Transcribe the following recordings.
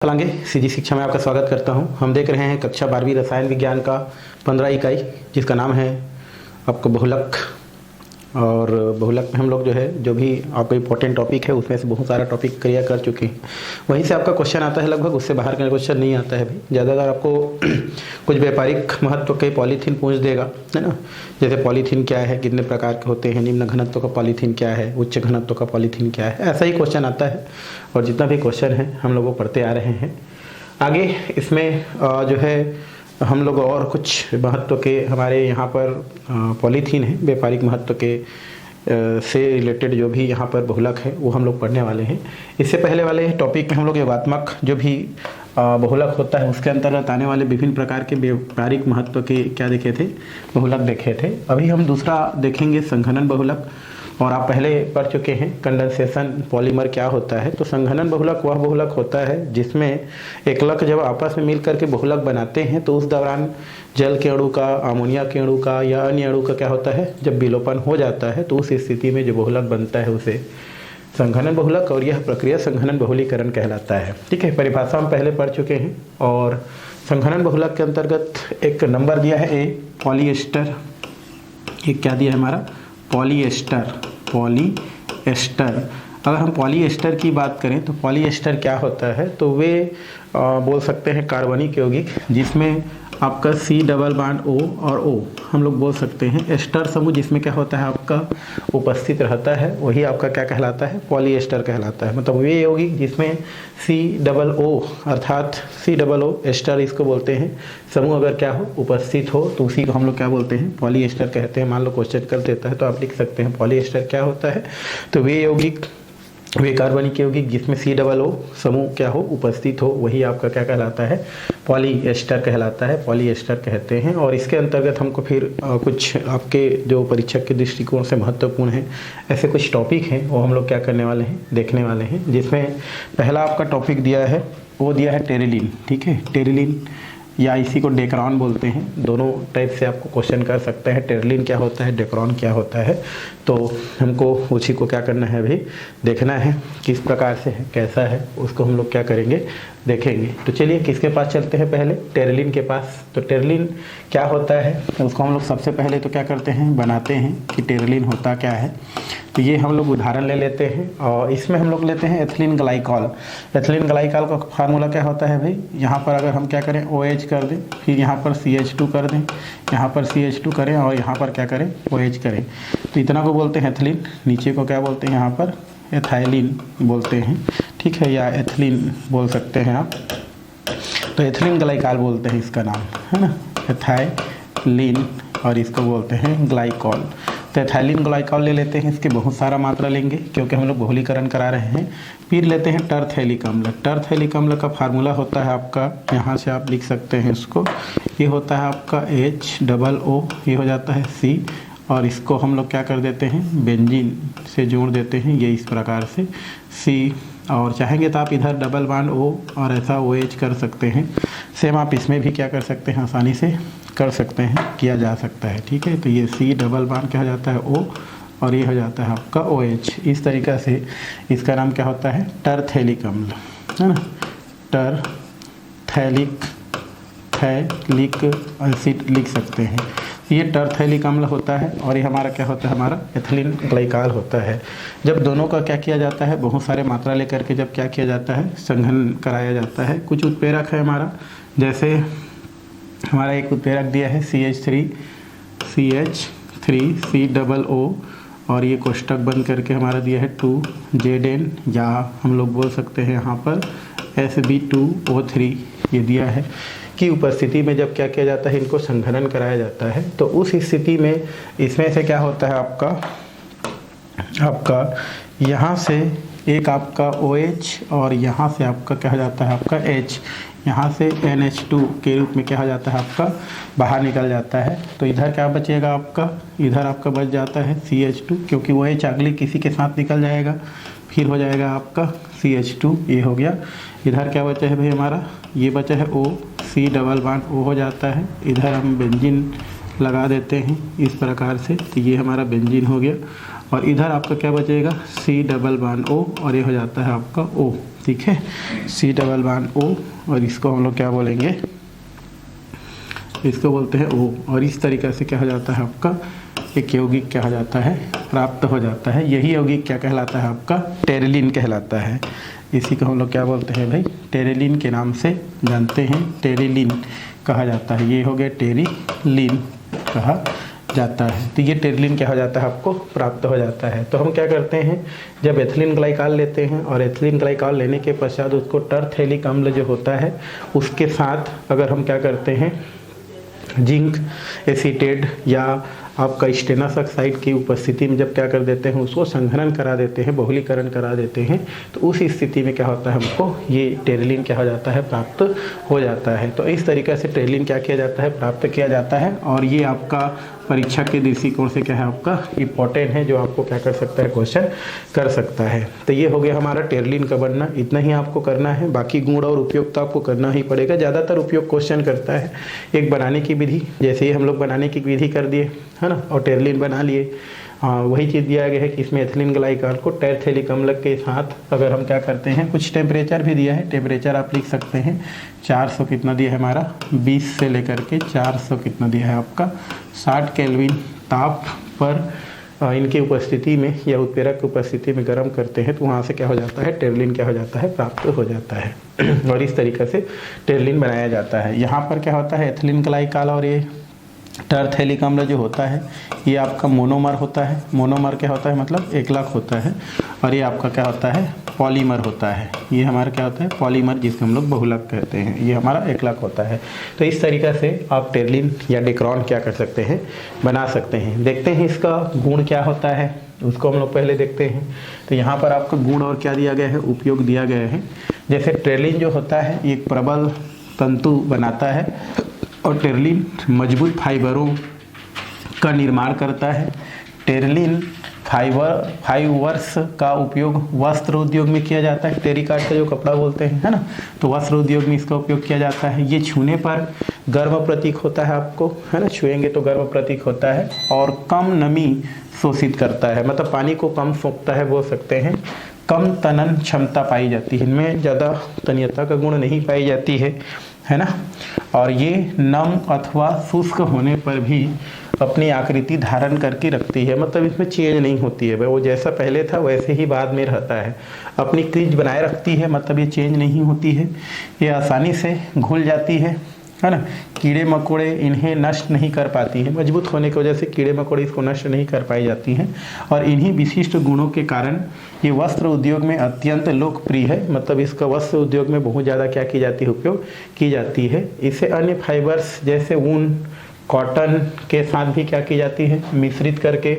चलांगे CG शिक्षा में आपका स्वागत करता हूं। हम देख रहे हैं कक्षा 12वीं रसायन विज्ञान का 15 इकाई, जिसका नाम है आपको बहुलक। और बहुलक में हम लोग जो भी आपका इंपॉर्टेंट टॉपिक है उसमें से बहुत सारा टॉपिक क्लियर कर चुके हैं। वहीं से आपका क्वेश्चन आता है, लगभग उससे बाहर का क्वेश्चन नहीं आता है। भाई ज़्यादातर आपको कुछ व्यापारिक महत्व के पॉलीथीन पूछ देगा, है ना। जैसे पॉलीथीन क्या है, कितने प्रकार के होते हैं, निम्न घनत्व का पॉलीथीन क्या है, उच्च घनत्व का पॉलीथीन क्या है, ऐसा ही क्वेश्चन आता है। और जितना भी क्वेश्चन है हम लोग वो पढ़ते आ रहे हैं। आगे इसमें हम लोग और कुछ महत्व के हमारे यहाँ पर पॉलीथीन है, व्यापारिक महत्व के से रिलेटेड जो भी यहाँ पर बहुलक है वो हम लोग पढ़ने वाले हैं। इससे पहले वाले टॉपिक में हम लोग योगात्मक जो भी बहुलक होता है उसके अंतर्गत आने वाले विभिन्न प्रकार के व्यापारिक महत्व के क्या देखे थे, बहुलक देखे थे। अभी हम दूसरा देखेंगे संघनन बहुलक। और आप पहले पढ़ चुके हैं कंडेंसेशन पॉलीमर क्या होता है। तो संघनन बहुलक वह बहुलक होता है जिसमें एकलक जब आपस में मिल करके बहुलक बनाते हैं तो उस दौरान जल के अणु का, अमोनिया के अणु का या अन्य अणु का क्या होता है, जब विलोपन हो जाता है तो उस स्थिति में जो बहुलक बनता है उसे संघनन बहुलक, और यह प्रक्रिया संघनन बहुलीकरण कहलाता है। ठीक है, परिभाषा हम पहले पढ़ चुके हैं। और संघनन बहुलक के अंतर्गत एक नंबर दिया है ए, पॉलीएस्टर। एक क्या दिया है हमारा, पॉलीएस्टर। अगर हम पॉलीएस्टर की बात करें तो पॉलीएस्टर क्या होता है, तो वे बोल सकते हैं कार्बनिक यौगिक जिसमें आपका C डबल बॉन्ड O और O हम लोग बोल सकते हैं एस्टर समूह जिसमें क्या होता है आपका उपस्थित रहता है, वही आपका क्या कहलाता है, पॉलीएस्टर कहलाता है। मतलब वे यौगिक जिसमें C डबल O अर्थात C डबल O एस्टर इसको बोलते हैं, समूह अगर क्या हो उपस्थित हो तो उसी को हम लोग क्या बोलते हैं, पॉलीएस्टर कहते हैं। मान लो क्वेश्चन कर देता है तो आप लिख सकते हैं पॉलीएस्टर क्या होता है। तो वे यौगिक, वे कार्बनिक यौगिक जिसमें C डबल O समूह क्या हो उपस्थित हो, वही आपका क्या कहलाता है, पॉलीएस्टर कहलाता है, पॉलीएस्टर कहते हैं। और इसके अंतर्गत हमको फिर कुछ आपके जो परीक्षक के दृष्टिकोण से महत्वपूर्ण है ऐसे कुछ टॉपिक हैं वो हम लोग क्या करने वाले हैं, देखने वाले हैं। जिसमें पहला आपका टॉपिक दिया है वो दिया है टेरिलीन। ठीक है, टेरिलीन या इसी को डेक्रॉन बोलते हैं, दोनों टाइप से आपको क्वेश्चन कर सकते हैं। टेरिलीन क्या होता है, डेक्रॉन क्या होता है, तो हमको उसी को क्या करना है, अभी देखना है किस प्रकार से है, कैसा है, उसको हम लोग क्या करेंगे, देखेंगे। तो चलिए किसके पास चलते हैं, पहले टेरिलीन के पास। तो टेरिलीन क्या होता है, तो उसको हम लोग सबसे पहले तो क्या करते हैं, बनाते हैं कि टेरिलीन होता क्या है। तो ये हम लोग उदाहरण ले लेते हैं और इसमें हम लोग लेते हैं एथिलीन ग्लाइकॉल। एथिलीन ग्लाइकॉल का फार्मूला क्या होता है भाई, यहाँ पर अगर हम क्या करें OH कर दें, फिर यहाँ पर CH2 कर दें, यहाँ पर CH2 करें और यहाँ पर क्या करें, OH करें, तो इतना को बोलते हैं एथिलीन। नीचे को क्या बोलते हैं, यहाँ पर एथाइलिन बोलते हैं। ठीक है, या एथिलीन बोल सकते हैं आप। तो एथिलीन ग्लाइकॉल बोलते हैं इसका नाम, है ना, एथाइलिन, और इसको बोलते हैं ग्लाइकॉल। तो एथाइलिन ग्लाइकॉल ले लेते हैं, इसके बहुत सारा मात्रा लेंगे क्योंकि हम लोग बहुलीकरण करा रहे हैं। फिर लेते हैं टरथैलिक अम्ल। टरथैलिक अम्ल का फार्मूला होता है आपका, यहाँ से आप लिख सकते हैं इसको, ये होता है आपका H डबल O, ये हो जाता है C, और इसको हम लोग क्या कर देते हैं, बेंजीन से जोड़ देते हैं, ये इस प्रकार से C। और चाहेंगे तो आप इधर डबल बॉन्ड O और ऐसा OH कर सकते हैं। सेम आप इसमें भी क्या कर सकते हैं, आसानी से कर सकते हैं, किया जा सकता है। ठीक है, तो ये C डबल बॉन्ड क्या हो जाता है O, और ये हो जाता है आपका OH। इस तरीक़ा से इसका नाम क्या होता है, टरथैलिक अम्ल, है ना, टरथैलिक एसिड लिख सकते हैं। ये टरथैलिक अम्ल होता है और ये हमारा क्या होता है, हमारा एथिलीन ग्लाइकॉल होता है। जब दोनों का क्या किया जाता है, बहुत सारे मात्रा लेकर के जब क्या किया जाता है, संघनन कराया जाता है। कुछ उत्प्रेरक है हमारा, जैसे हमारा एक उत्प्रेरक दिया है CH3 C डबल O, और ये कोष्टक बंद करके हमारा दिया है 2Zn, या हम लोग बोल सकते हैं यहाँ पर Sb2O3 ये दिया है की उपस्थिति में जब क्या किया जाता है, इनको संघनन कराया जाता है। तो उस स्थिति में इसमें से क्या होता है आपका यहाँ से एक आपका OH और यहाँ से आपका क्या हो जाता है, आपका H, यहाँ से NH2 के रूप में क्या हो जाता है, आपका बाहर निकल जाता है। तो इधर क्या बचेगा आपका, इधर आपका बच जाता है CH2, क्योंकि OH अगले किसी के साथ निकल जाएगा, फिर हो जाएगा आपका CH2, ये हो गया। इधर क्या बचा है भाई हमारा, ये बचा है O, C double bond O हो जाता है। इधर हम बेंजीन लगा देते हैं इस प्रकार से, तो ये हमारा बेंजीन हो गया। और इधर आपका क्या बचेगा C डबल बॉन्ड O और ये हो जाता है आपका O, ठीक है, C डबल बॉन्ड O और इसको हम लोग क्या बोलेंगे, इसको बोलते हैं O। और इस तरीक़े से क्या हो जाता है आपका एक यौगिक क्या हो जाता है प्राप्त हो जाता है। यही यौगिक क्या कहलाता है आपका टेरेलिन कहलाता है। इसी को हम लोग क्या बोलते हैं भाई टेरेलिन के नाम से जानते हैं, टेरेलिन कहा जाता है। ये हो गया टेरेलिन कहा जाता है। तो ये टेरेलिन क्या हो जाता है आपको प्राप्त हो जाता है। तो हम क्या करते हैं जब एथिलीन ग्लाइकॉल लेते हैं और एथिलीन ग्लाइकॉल लेने के पश्चात उसको टरथेलिक अम्ल जो होता है उसके साथ अगर हम क्या करते हैं जिंक एसीटेट या आपका स्टेनस ऑक्साइड की उपस्थिति में जब क्या कर देते हैं उसको संघनन करा देते हैं, बहुलीकरण करा देते हैं, तो उस स्थिति में क्या होता है हमको ये टेरेलिन क्या हो जाता है प्राप्त हो जाता है। तो इस तरीके से टेरेलिन क्या किया जाता है प्राप्त किया जाता है। और ये आपका परीक्षा के दृष्टिकोण से क्या है आपका इम्पोर्टेंट है, जो आपको क्या कर सकता है क्वेश्चन कर सकता है। तो ये हो गया हमारा टेरेलिन का बनना, इतना ही आपको करना है। बाकी गुण और उपयोग तो आपको करना ही पड़ेगा। ज़्यादातर उपयोग क्वेश्चन करता है एक बनाने की विधि, जैसे ही हम लोग बनाने की विधि कर दिए है ना और टेरेलिन बना लिए। वही चीज़ दिया गया है कि इसमें एथिलीन ग्लाइकॉल को टरथेलिक अम्ल के साथ अगर हम क्या करते हैं, कुछ टेम्परेचर भी दिया है, टेम्परेचर आप लिख सकते हैं 400 कितना दिया है हमारा 20 से लेकर के 400 कितना दिया है आपका 60 केल्विन ताप पर इनकी उपस्थिति में या उत्प्रेरक की उपस्थिति में गर्म करते हैं तो वहाँ से क्या हो जाता है टेरेलिन क्या हो जाता है प्राप्त हो जाता है। और इस तरीके से टेरेलिन बनाया जाता है। यहाँ पर क्या होता है एथिलीन ग्लाइकॉल और ये टरथेलिक अम्ल जो होता है ये आपका मोनोमर होता है। मोनोमर क्या होता है मतलब एकलक होता है। और ये आपका क्या होता है पॉलीमर होता है। ये हमारा क्या होता है पॉलीमर, जिसको हम लोग बहुलक कहते हैं, ये हमारा एकलक होता है। तो इस तरीक़े से आप टेरेलिन या डेक्रान क्या कर सकते हैं बना सकते हैं। देखते हैं इसका गुण क्या होता है, उसको हम लोग पहले देखते हैं। तो यहाँ पर आपका गुण और क्या दिया गया है उपयोग दिया गया है। जैसे टेरेलिन जो होता है एक प्रबल तंतु बनाता है और टेरेलिन मजबूत फाइबरों का निर्माण करता है। टेरेलिन फाइबर्स का उपयोग वस्त्र उद्योग में किया जाता है। टेरिकॉट का जो कपड़ा बोलते हैं है ना, तो वस्त्र उद्योग में इसका उपयोग किया जाता है। ये छूने पर गर्म प्रतीक होता है आपको है ना, छुएंगे तो गर्म प्रतीक होता है। और कम नमी शोषित करता है, मतलब पानी को कम सोखता है बोल सकते हैं। कम तनन क्षमता पाई जाती है, इनमें ज़्यादा तन्यता का गुण नहीं पाई जाती है ना। और ये नम अथवा शुष्क होने पर भी अपनी आकृति धारण करके रखती है, मतलब इसमें चेंज नहीं होती है, वो जैसा पहले था वैसे ही बाद में रहता है। अपनी क्रीज बनाए रखती है, मतलब ये चेंज नहीं होती है। ये आसानी से घुल जाती है ना। कीड़े मकोड़े इन्हें नष्ट नहीं कर पाती हैं, मजबूत होने की वजह से कीड़े मकोड़े इसको नष्ट नहीं कर पाई जाती हैं। और इन्हीं विशिष्ट गुणों के कारण ये वस्त्र उद्योग में अत्यंत लोकप्रिय है, मतलब इसका वस्त्र उद्योग में बहुत ज़्यादा क्या की जाती है उपयोग की जाती है। इसे अन्य फाइबर्स जैसे ऊन कॉटन के साथ भी क्या की जाती है मिश्रित करके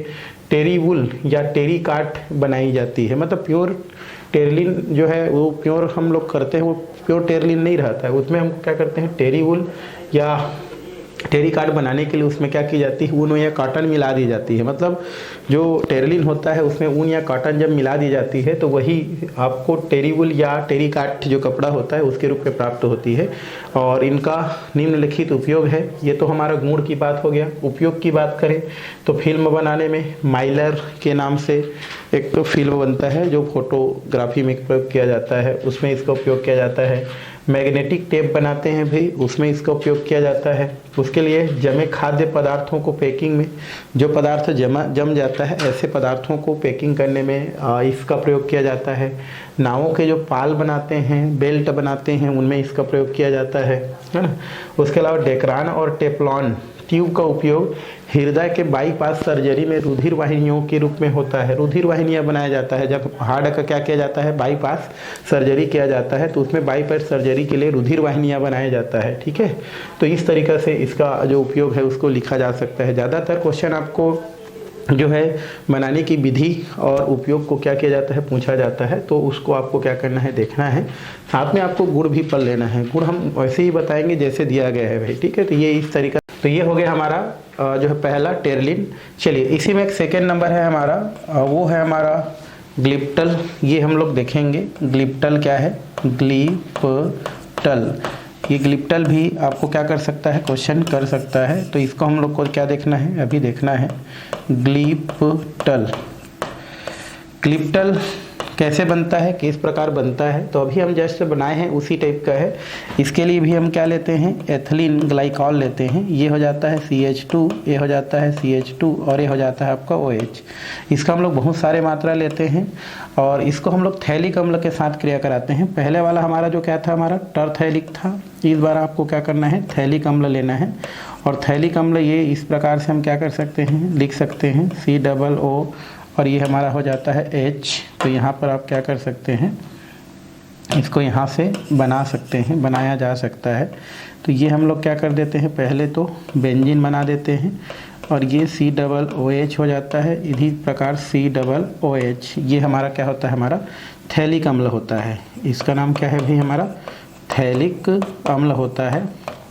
टेरीवुल या टेरिकॉट बनाई जाती है। मतलब प्योर टेरेलिन जो है वो प्योर हम लोग करते हैं, वो प्योर टेरेलिन नहीं रहता है, उसमें हम क्या करते हैं टेरीवुल या टेरिकॉट बनाने के लिए उसमें क्या की जाती है ऊन या कॉटन मिला दी जाती है। मतलब जो टेरेलिन होता है उसमें ऊन या कॉटन जब मिला दी जाती है तो वही आपको टेरीवुल या टेरिकॉट जो कपड़ा होता है उसके रूप में प्राप्त होती है। और इनका निम्नलिखित उपयोग है। ये तो हमारा गुण की बात हो गया। उपयोग की बात करें तो फिल्म बनाने में माइलर के नाम से एक तो फिल्म बनता है जो फोटोग्राफी में प्रयोग किया जाता है, उसमें इसका उपयोग किया जाता है। मैग्नेटिक टेप बनाते हैं भाई, उसमें इसका उपयोग किया जाता है। उसके लिए जमे खाद्य पदार्थों को पैकिंग में, जो पदार्थ जम जाता है ऐसे पदार्थों को पैकिंग करने में इसका प्रयोग किया जाता है। नावों के जो पाल बनाते हैं, बेल्ट बनाते हैं, उनमें इसका प्रयोग किया जाता है ना। उसके अलावा डेक्रान और टेफ्लॉन ट्यूब का उपयोग हृदय के बाईपास सर्जरी में रुधिर वाहिनियों के रूप में होता है। रुधिर वाहिनियाँ बनाया जाता है जब हार्ट का क्या किया जाता है बाईपास सर्जरी किया जाता है, तो उसमें बाईपास सर्जरी के लिए रुधिर वाहिनियाँ बनाया जाता है। ठीक है, तो इस तरीक़े से इसका जो उपयोग है उसको लिखा जा सकता है। ज़्यादातर क्वेश्चन आपको जो है बनाने की विधि और उपयोग को क्या किया जाता है पूछा जाता है, तो उसको आपको क्या करना है देखना है। साथ में आपको गुण भी पढ़ लेना है। गुण हम वैसे ही बताएंगे जैसे दिया गया है भाई। ठीक है, तो ये इस तरीका, तो ये हो गया हमारा जो है पहला टेरेलिन। चलिए इसी में एक सेकेंड नंबर है हमारा, वो है हमारा ग्लिप्टल। ये हम लोग देखेंगे ग्लिप्टल क्या है। ग्लिप्टल, ये ग्लिप्टल भी आपको क्या कर सकता है क्वेश्चन कर सकता है। तो इसको हम लोग को क्या देखना है अभी देखना है ग्लिप्टल। ग्लिप्टल कैसे बनता है, किस प्रकार बनता है, तो अभी हम जस्ट बनाए हैं उसी टाइप का है। इसके लिए भी हम क्या लेते हैं, एथिलीन ग्लाइकॉल लेते हैं। ये हो जाता है CH2, ये हो जाता है CH2 और ये हो जाता है आपका OH। इसका हम लोग बहुत सारे मात्रा लेते हैं और इसको हम लोग थैलिक अम्ल के साथ क्रिया कराते हैं। पहले वाला हमारा जो क्या था, हमारा टरथैलिक था। इस बार आपको क्या करना है, थैलिक अम्ल लेना है। और थैलिक अम्ल ये इस प्रकार से हम क्या कर सकते हैं, लिख सकते हैं COO और ये हमारा हो जाता है H। तो यहाँ पर आप क्या कर सकते हैं, इसको यहाँ से बना सकते हैं, बनाया जा सकता है। तो ये हम लोग क्या कर देते हैं, पहले तो बेंजीन बना देते हैं और ये COOH हो जाता है। इसी प्रकार COOH ये हमारा क्या होता है, हमारा थैलिक अम्ल होता है। इसका नाम क्या है भाई, हमारा थैलिक अम्ल होता है।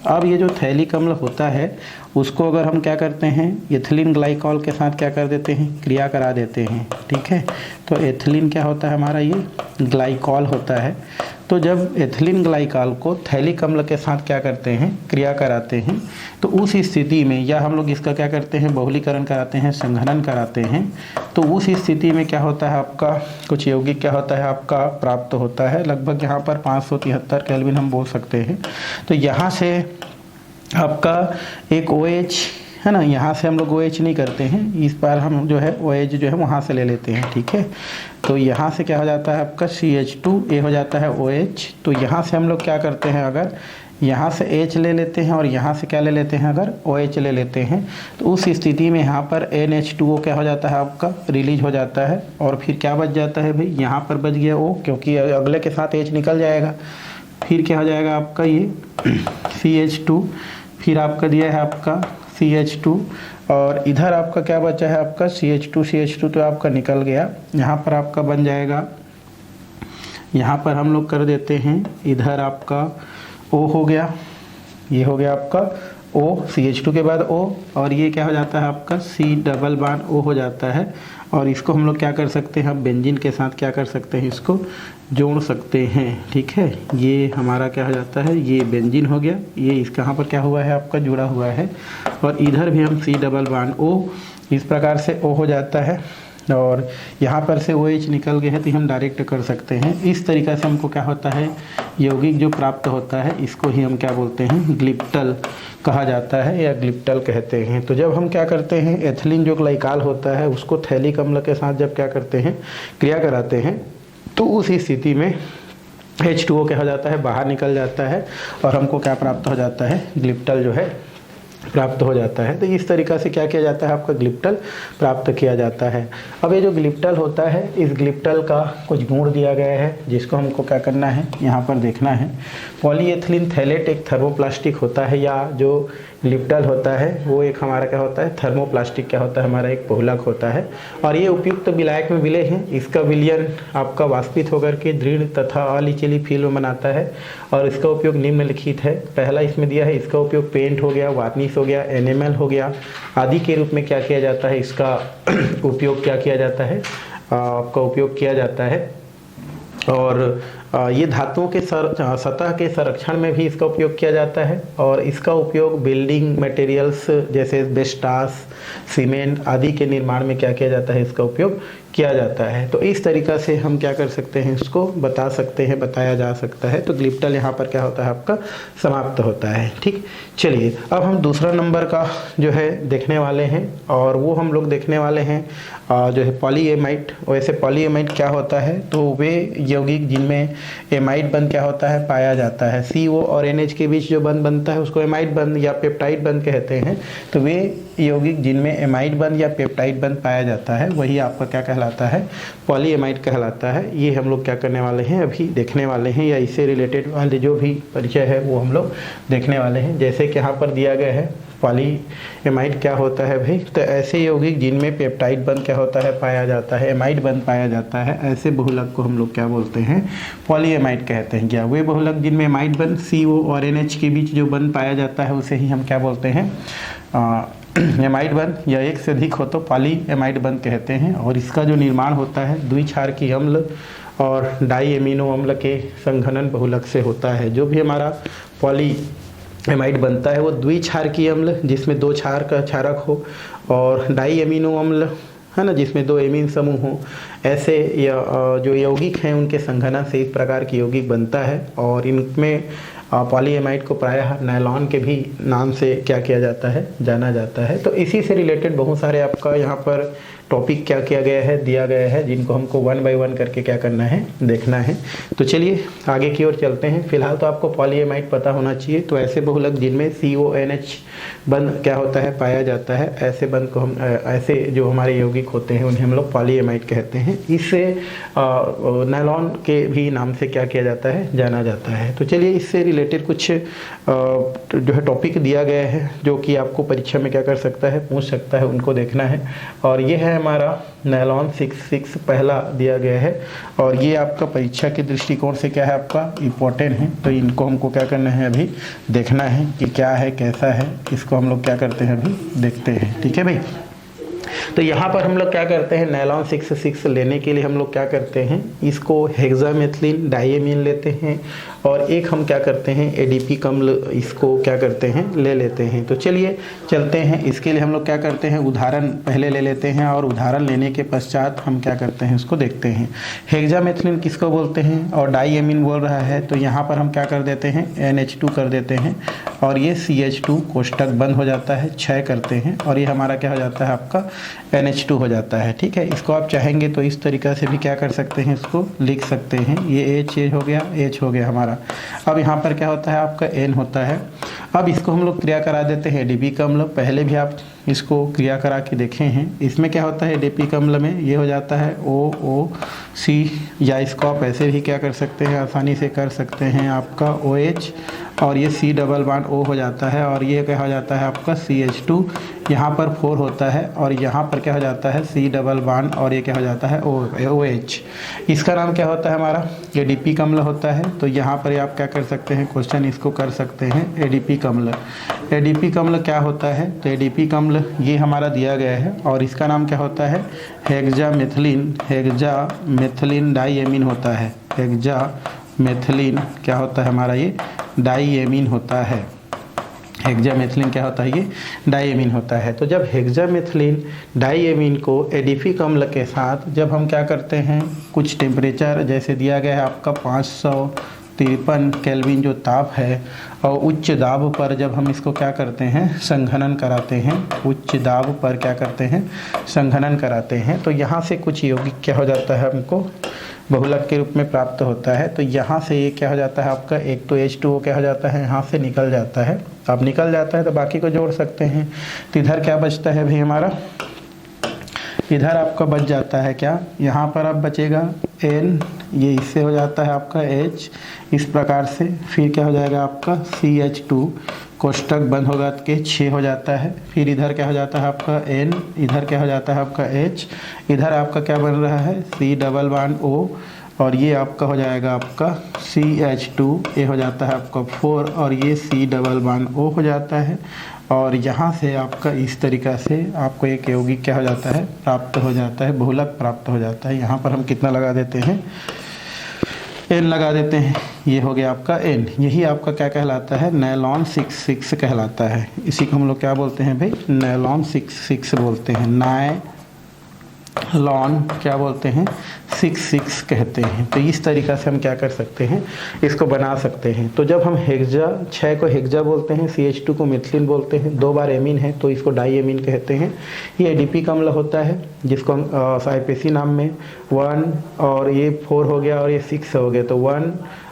अब ये जो थैलिक अम्ल होता है उसको अगर हम क्या करते हैं, एथिलीन ग्लाइकॉल के साथ क्या कर देते हैं, क्रिया करा देते हैं। ठीक है, तो एथिलीन क्या होता है हमारा, ये ग्लाइकॉल होता है। तो जब एथिलीन ग्लाइकॉल को थैलिक अम्ल के साथ क्या करते हैं, क्रिया कराते हैं, तो उस स्थिति में या हम लोग इसका क्या करते हैं, बहुलीकरण कराते हैं, संघनन कराते हैं। तो उस स्थिति में क्या होता है, आपका कुछ यौगिक क्या होता है, आपका प्राप्त होता है। लगभग यहाँ पर 573 केल्विन हम बोल सकते हैं। तो यहाँ से आपका एक OH है ना, यहाँ से हम लोग OH नहीं करते हैं, इस बार हम जो है OH जो है वहाँ से ले लेते हैं। ठीक है, तो यहाँ से क्या हो जाता है आपका CH2, ये हो जाता है OH। तो यहाँ से हम लोग क्या करते हैं, अगर यहाँ से H ले लेते हैं और यहाँ से क्या ले लेते हैं, अगर OH ले लेते हैं, तो उस स्थिति में यहाँ पर NH2O क्या हो जाता है, आपका रिलीज हो जाता है। और फिर क्या बच जाता है भाई, यहाँ पर बच गया O, क्योंकि अगले के साथ H निकल जाएगा। फिर क्या हो जाएगा आपका ये CH2, फिर आपका दिया है आपका CH2 और इधर आपका क्या बचा है, आपका CH2 तो आपका निकल गया। यहाँ पर आपका बन जाएगा, यहाँ पर हम लोग कर देते हैं, इधर आपका O हो गया, ये हो गया आपका O, CH2 के बाद O, और ये क्या हो जाता है आपका C+O हो जाता है। और इसको हम लोग क्या कर सकते हैं, हम बेंजीन के साथ क्या कर सकते हैं, इसको जोड़ सकते हैं। ठीक है, ये हमारा क्या हो जाता है, ये बेंजीन हो गया, ये इसका यहाँ पर क्या हुआ है, आपका जुड़ा हुआ है। और इधर भी हम C+O इस प्रकार से O हो जाता है और यहाँ पर से OH निकल गए हैं, तो हम डायरेक्ट कर सकते हैं। इस तरीक़ा से हमको क्या होता है, यौगिक जो प्राप्त होता है, इसको ही हम क्या बोलते हैं, ग्लिप्टल कहा जाता है या ग्लिप्टल कहते हैं। तो जब हम क्या करते हैं, एथिलीन जो ग्लाइकॉल होता है उसको थैलिक अम्ल के साथ जब क्या करते हैं, क्रिया कराते हैं, तो उस स्थिति में H2O क्या हो जाता है, बाहर निकल जाता है और हमको क्या प्राप्त हो जाता है, ग्लिप्टल जो है प्राप्त हो जाता है। तो इस तरीक़ा से क्या किया जाता है, आपका ग्लिप्टल प्राप्त किया जाता है। अब ये जो ग्लिप्टल होता है, इस ग्लिप्टल का कुछ गुण दिया गया है जिसको हमको क्या करना है, यहाँ पर देखना है। पॉलीएथिलीन थैलेट एक थर्मोप्लास्टिक होता है, या जो ग्लिप्टल होता है वो एक हमारा क्या होता है, थर्मोप्लास्टिक क्या होता है, हमारा एक बहुलक होता है। और ये उपयुक्त विलायक में विलय है। इसका विलयन आपका वाष्पित होकर के दृढ़ तथा अलिचिली फिल्म बनाता है और इसका उपयोग निम्नलिखित है। पहला इसमें दिया है, इसका उपयोग पेंट हो गया, वार्निश हो गया, एनेमल हो गया आदि के रूप में क्या किया जाता है, इसका उपयोग क्या किया जाता है, आपका उपयोग किया जाता है। और ये धातुओं के सतह के संरक्षण में भी इसका उपयोग किया जाता है और इसका उपयोग बिल्डिंग मटेरियल्स जैसे एस्बेस्टॉस, सीमेंट आदि के निर्माण में क्या किया जाता है, इसका उपयोग किया जाता है। तो इस तरीक़ा से हम क्या कर सकते हैं, इसको बता सकते हैं, बताया जा सकता है। तो ग्लिप्टल यहाँ पर क्या होता है, आपका समाप्त होता है। ठीक, चलिए अब हम दूसरा नंबर का जो है देखने वाले हैं और वो हम लोग देखने वाले हैं जो है पॉलीएमाइड। वैसे पॉलीएमाइड क्या होता है, तो वे यौगिक जिनमें एमाइड बंध क्या होता है, पाया जाता है। CO और NH के बीच जो बंध बनता है उसको एमाइड बंध या पेप्टाइड बंध कहते हैं। तो वे यौगिक जिनमें एमाइड बंध या पेप्टाइड बंध पाया जाता है वही आपका क्या कहलाता है, पॉलीएमाइड कहलाता है। ये हम लोग क्या करने वाले हैं, अभी देखने वाले हैं, या इससे रिलेटेड वाले जो भी परिचय है वो हम लोग देखने वाले हैं। जैसे कि यहाँ पर दिया गया है पॉलीएमाइड क्या होता है भाई, तो ऐसे यौगिक जिनमें पेप्टाइड बंध क्या होता है, पाया जाता है, एमाइड बंध पाया जाता है, ऐसे बहुलक को हम लोग क्या बोलते हैं, पॉलीएमाइड कहते हैं। क्या वे बहुलक जिनमें एमाइड बंध CO और NH के बीच जो बंध पाया जाता है उसे ही हम क्या बोलते हैं, एमाइड बंध, या एक से अधिक हो तो पॉलीएमाइड बंध कहते हैं। और इसका जो निर्माण होता है द्विक्षारकीय अम्ल और डाईएमिनो अम्ल के संघनन बहुलक से होता है। जो भी हमारा पॉलीएमाइड बनता है वो द्विक्षारकीय अम्ल जिसमें 2 क्षार का क्षारक हो, और डाईएमिनो अम्ल है ना, जिसमें 2 एमीन समूह हों, ऐसे जो यौगिक हैं उनके संघनन से इस प्रकार की यौगिक बनता है। और इनमें पॉलीएमाइड को प्रायः नायलॉन के भी नाम से क्या किया जाता है, जाना जाता है। तो इसी से रिलेटेड बहुत सारे आपका यहाँ पर टॉपिक क्या किया गया है, दिया गया है, जिनको हमको 1 बाय 1 करके क्या करना है, देखना है। तो चलिए आगे की ओर चलते हैं। फिलहाल तो आपको पॉलीएमाइड पता होना चाहिए। तो ऐसे बहुलक जिनमें CONH बंध क्या होता है, पाया जाता है, ऐसे बंध को हम ऐसे जो हमारे यौगिक होते हैं उन्हें हम लोग पॉलीएमाइड कहते हैं। इससे नायलॉन के भी नाम से क्या किया जाता है, जाना जाता है। तो चलिए इससे रिलेटेड कुछ जो है टॉपिक दिया गया है जो कि आपको परीक्षा में क्या कर सकता है, पूछ सकता है, उनको देखना है। और ये है हमारा नायलॉन 66 पहला दिया गया है। और ये आपका परीक्षा के दृष्टिकोण से क्या है, आपका इम्पोर्टेंट है। तो इनको हमको क्या करना है, अभी देखना है कि क्या है, कैसा है, इसको हम लोग क्या करते हैं, अभी देखते हैं। ठीक है भाई। तो यहाँ पर हम लोग क्या करते हैं, नायलॉन 66 लेने के लिए हम लोग क्या करते हैं, इसको हेक्सामेथिलीन डाइएमीन लेते हैं और एक हम क्या करते हैं, एडीपी कम्ल इसको क्या करते हैं, ले लेते हैं। तो चलिए चलते हैं। इसके लिए हम लोग क्या करते हैं, उदाहरण पहले ले लेते हैं और उदाहरण लेने के पश्चात हम क्या करते हैं, उसको देखते हैं। हेक्सामेथिलीन किसको बोलते हैं और डाइएमीन बोल रहा है, तो यहाँ पर हम क्या कर देते हैं, NH2 कर देते हैं और ये CH2 कोष्टक बंद हो जाता है, क्षय करते हैं और ये हमारा क्या हो जाता है, आपका NH2 हो जाता है। ठीक है। इसको आप चाहेंगे तो इस तरीक़ा से भी क्या कर सकते हैं, इसको लिख सकते हैं। ये H हो गया, H हो गया हमारा। अब यहाँ पर क्या होता है, आपका N होता है। अब इसको हम लोग क्रिया करा देते हैं एडीपी कम्ल। पहले भी आप इसको क्रिया करा के देखे हैं। इसमें क्या होता है, एडीपी कम्ल में ये हो जाता है OOC, या इसको आप ऐसे भी क्या कर सकते हैं, आसानी से कर सकते हैं, आपका OH और ये C डबल बॉन्ड O हो जाता है और ये क्या हो जाता है, आपका CH2, यहाँ पर 4 होता है और यहाँ पर क्या हो जाता है, C डबल बॉन्ड और ये क्या हो जाता है, OH। इसका नाम क्या होता है, हमारा एडीपी कम्ल होता है। तो यहाँ पर आप क्या कर सकते हैं, क्वेश्चन इसको कर सकते हैं, एडीपी कम्ल। एडीपी कम्ल क्या होता है, तो एडीपी कम्ल ये हमारा दिया गया है और इसका नाम क्या होता है, हेक्सामेथिलीन डाइएमीन होता है। हेक्सामेथिलीन क्या होता है, हमारा ये डाइएमीन होता है। हेक्सामेथिलीन क्या होता है, ये डाइएमीन होता है। तो जब हेक्सामेथिलीन डाइएमीन को एडीपी कम्ल के साथ जब हम क्या करते हैं, कुछ टेम्परेचर जैसे दिया गया है आपका 553 केल्विन जो ताप है, और उच्च दाब पर जब हम इसको क्या करते हैं, संघनन कराते हैं, उच्च दाब पर क्या करते हैं, संघनन कराते हैं, तो यहाँ से कुछ यौगिक क्या हो जाता है, हमको बहुलक के रूप में प्राप्त होता है। तो यहाँ से ये क्या हो जाता है, आपका एक तो H2O क्या हो जाता है, यहाँ से निकल जाता है। अब निकल जाता है तो बाकी को जोड़ सकते हैं। तो इधर क्या बचता है भाई हमारा, इधर आपका बच जाता है क्या, यहाँ पर अब बचेगा N, ये इससे हो जाता है आपका H, इस प्रकार से। फिर क्या हो जाएगा आपका CH2 कोष्टक बंद होगा के 6 हो जाता है। फिर इधर क्या हो जाता है आपका N, इधर क्या हो जाता है आपका H, इधर आपका क्या बन रहा है, C डबल बॉन्ड O और ये आपका हो जाएगा आपका CH2, ये हो जाता है आपका 4 और ये C डबल बॉन्ड O हो जाता है। और यहाँ से आपका इस तरीक़ा से आपको एक यौगिक क्या हो जाता है, प्राप्त हो जाता है, बहुलक प्राप्त हो जाता है। यहाँ पर हम कितना लगा देते हैं, N लगा देते हैं। ये हो गया आपका N, यही आपका क्या कहलाता है, नायलॉन 66 कहलाता है। इसी को हम लोग क्या बोलते हैं भाई, नायलॉन 66 बोलते हैं। नायलॉन क्या बोलते हैं, 66 कहते हैं। तो इस तरीक़ा से हम क्या कर सकते हैं, इसको बना सकते हैं। तो जब हम हेक्सा 6 को हेक्सा बोलते हैं, CH2 को मिथिलीन बोलते हैं, 2 बार एमीन है तो इसको डाइएमीन कहते हैं। ये एडीपी कम्ल होता है जिसको हम साइपेसी नाम में 1 और ये 4 हो गया और ये 6 हो गया, तो 1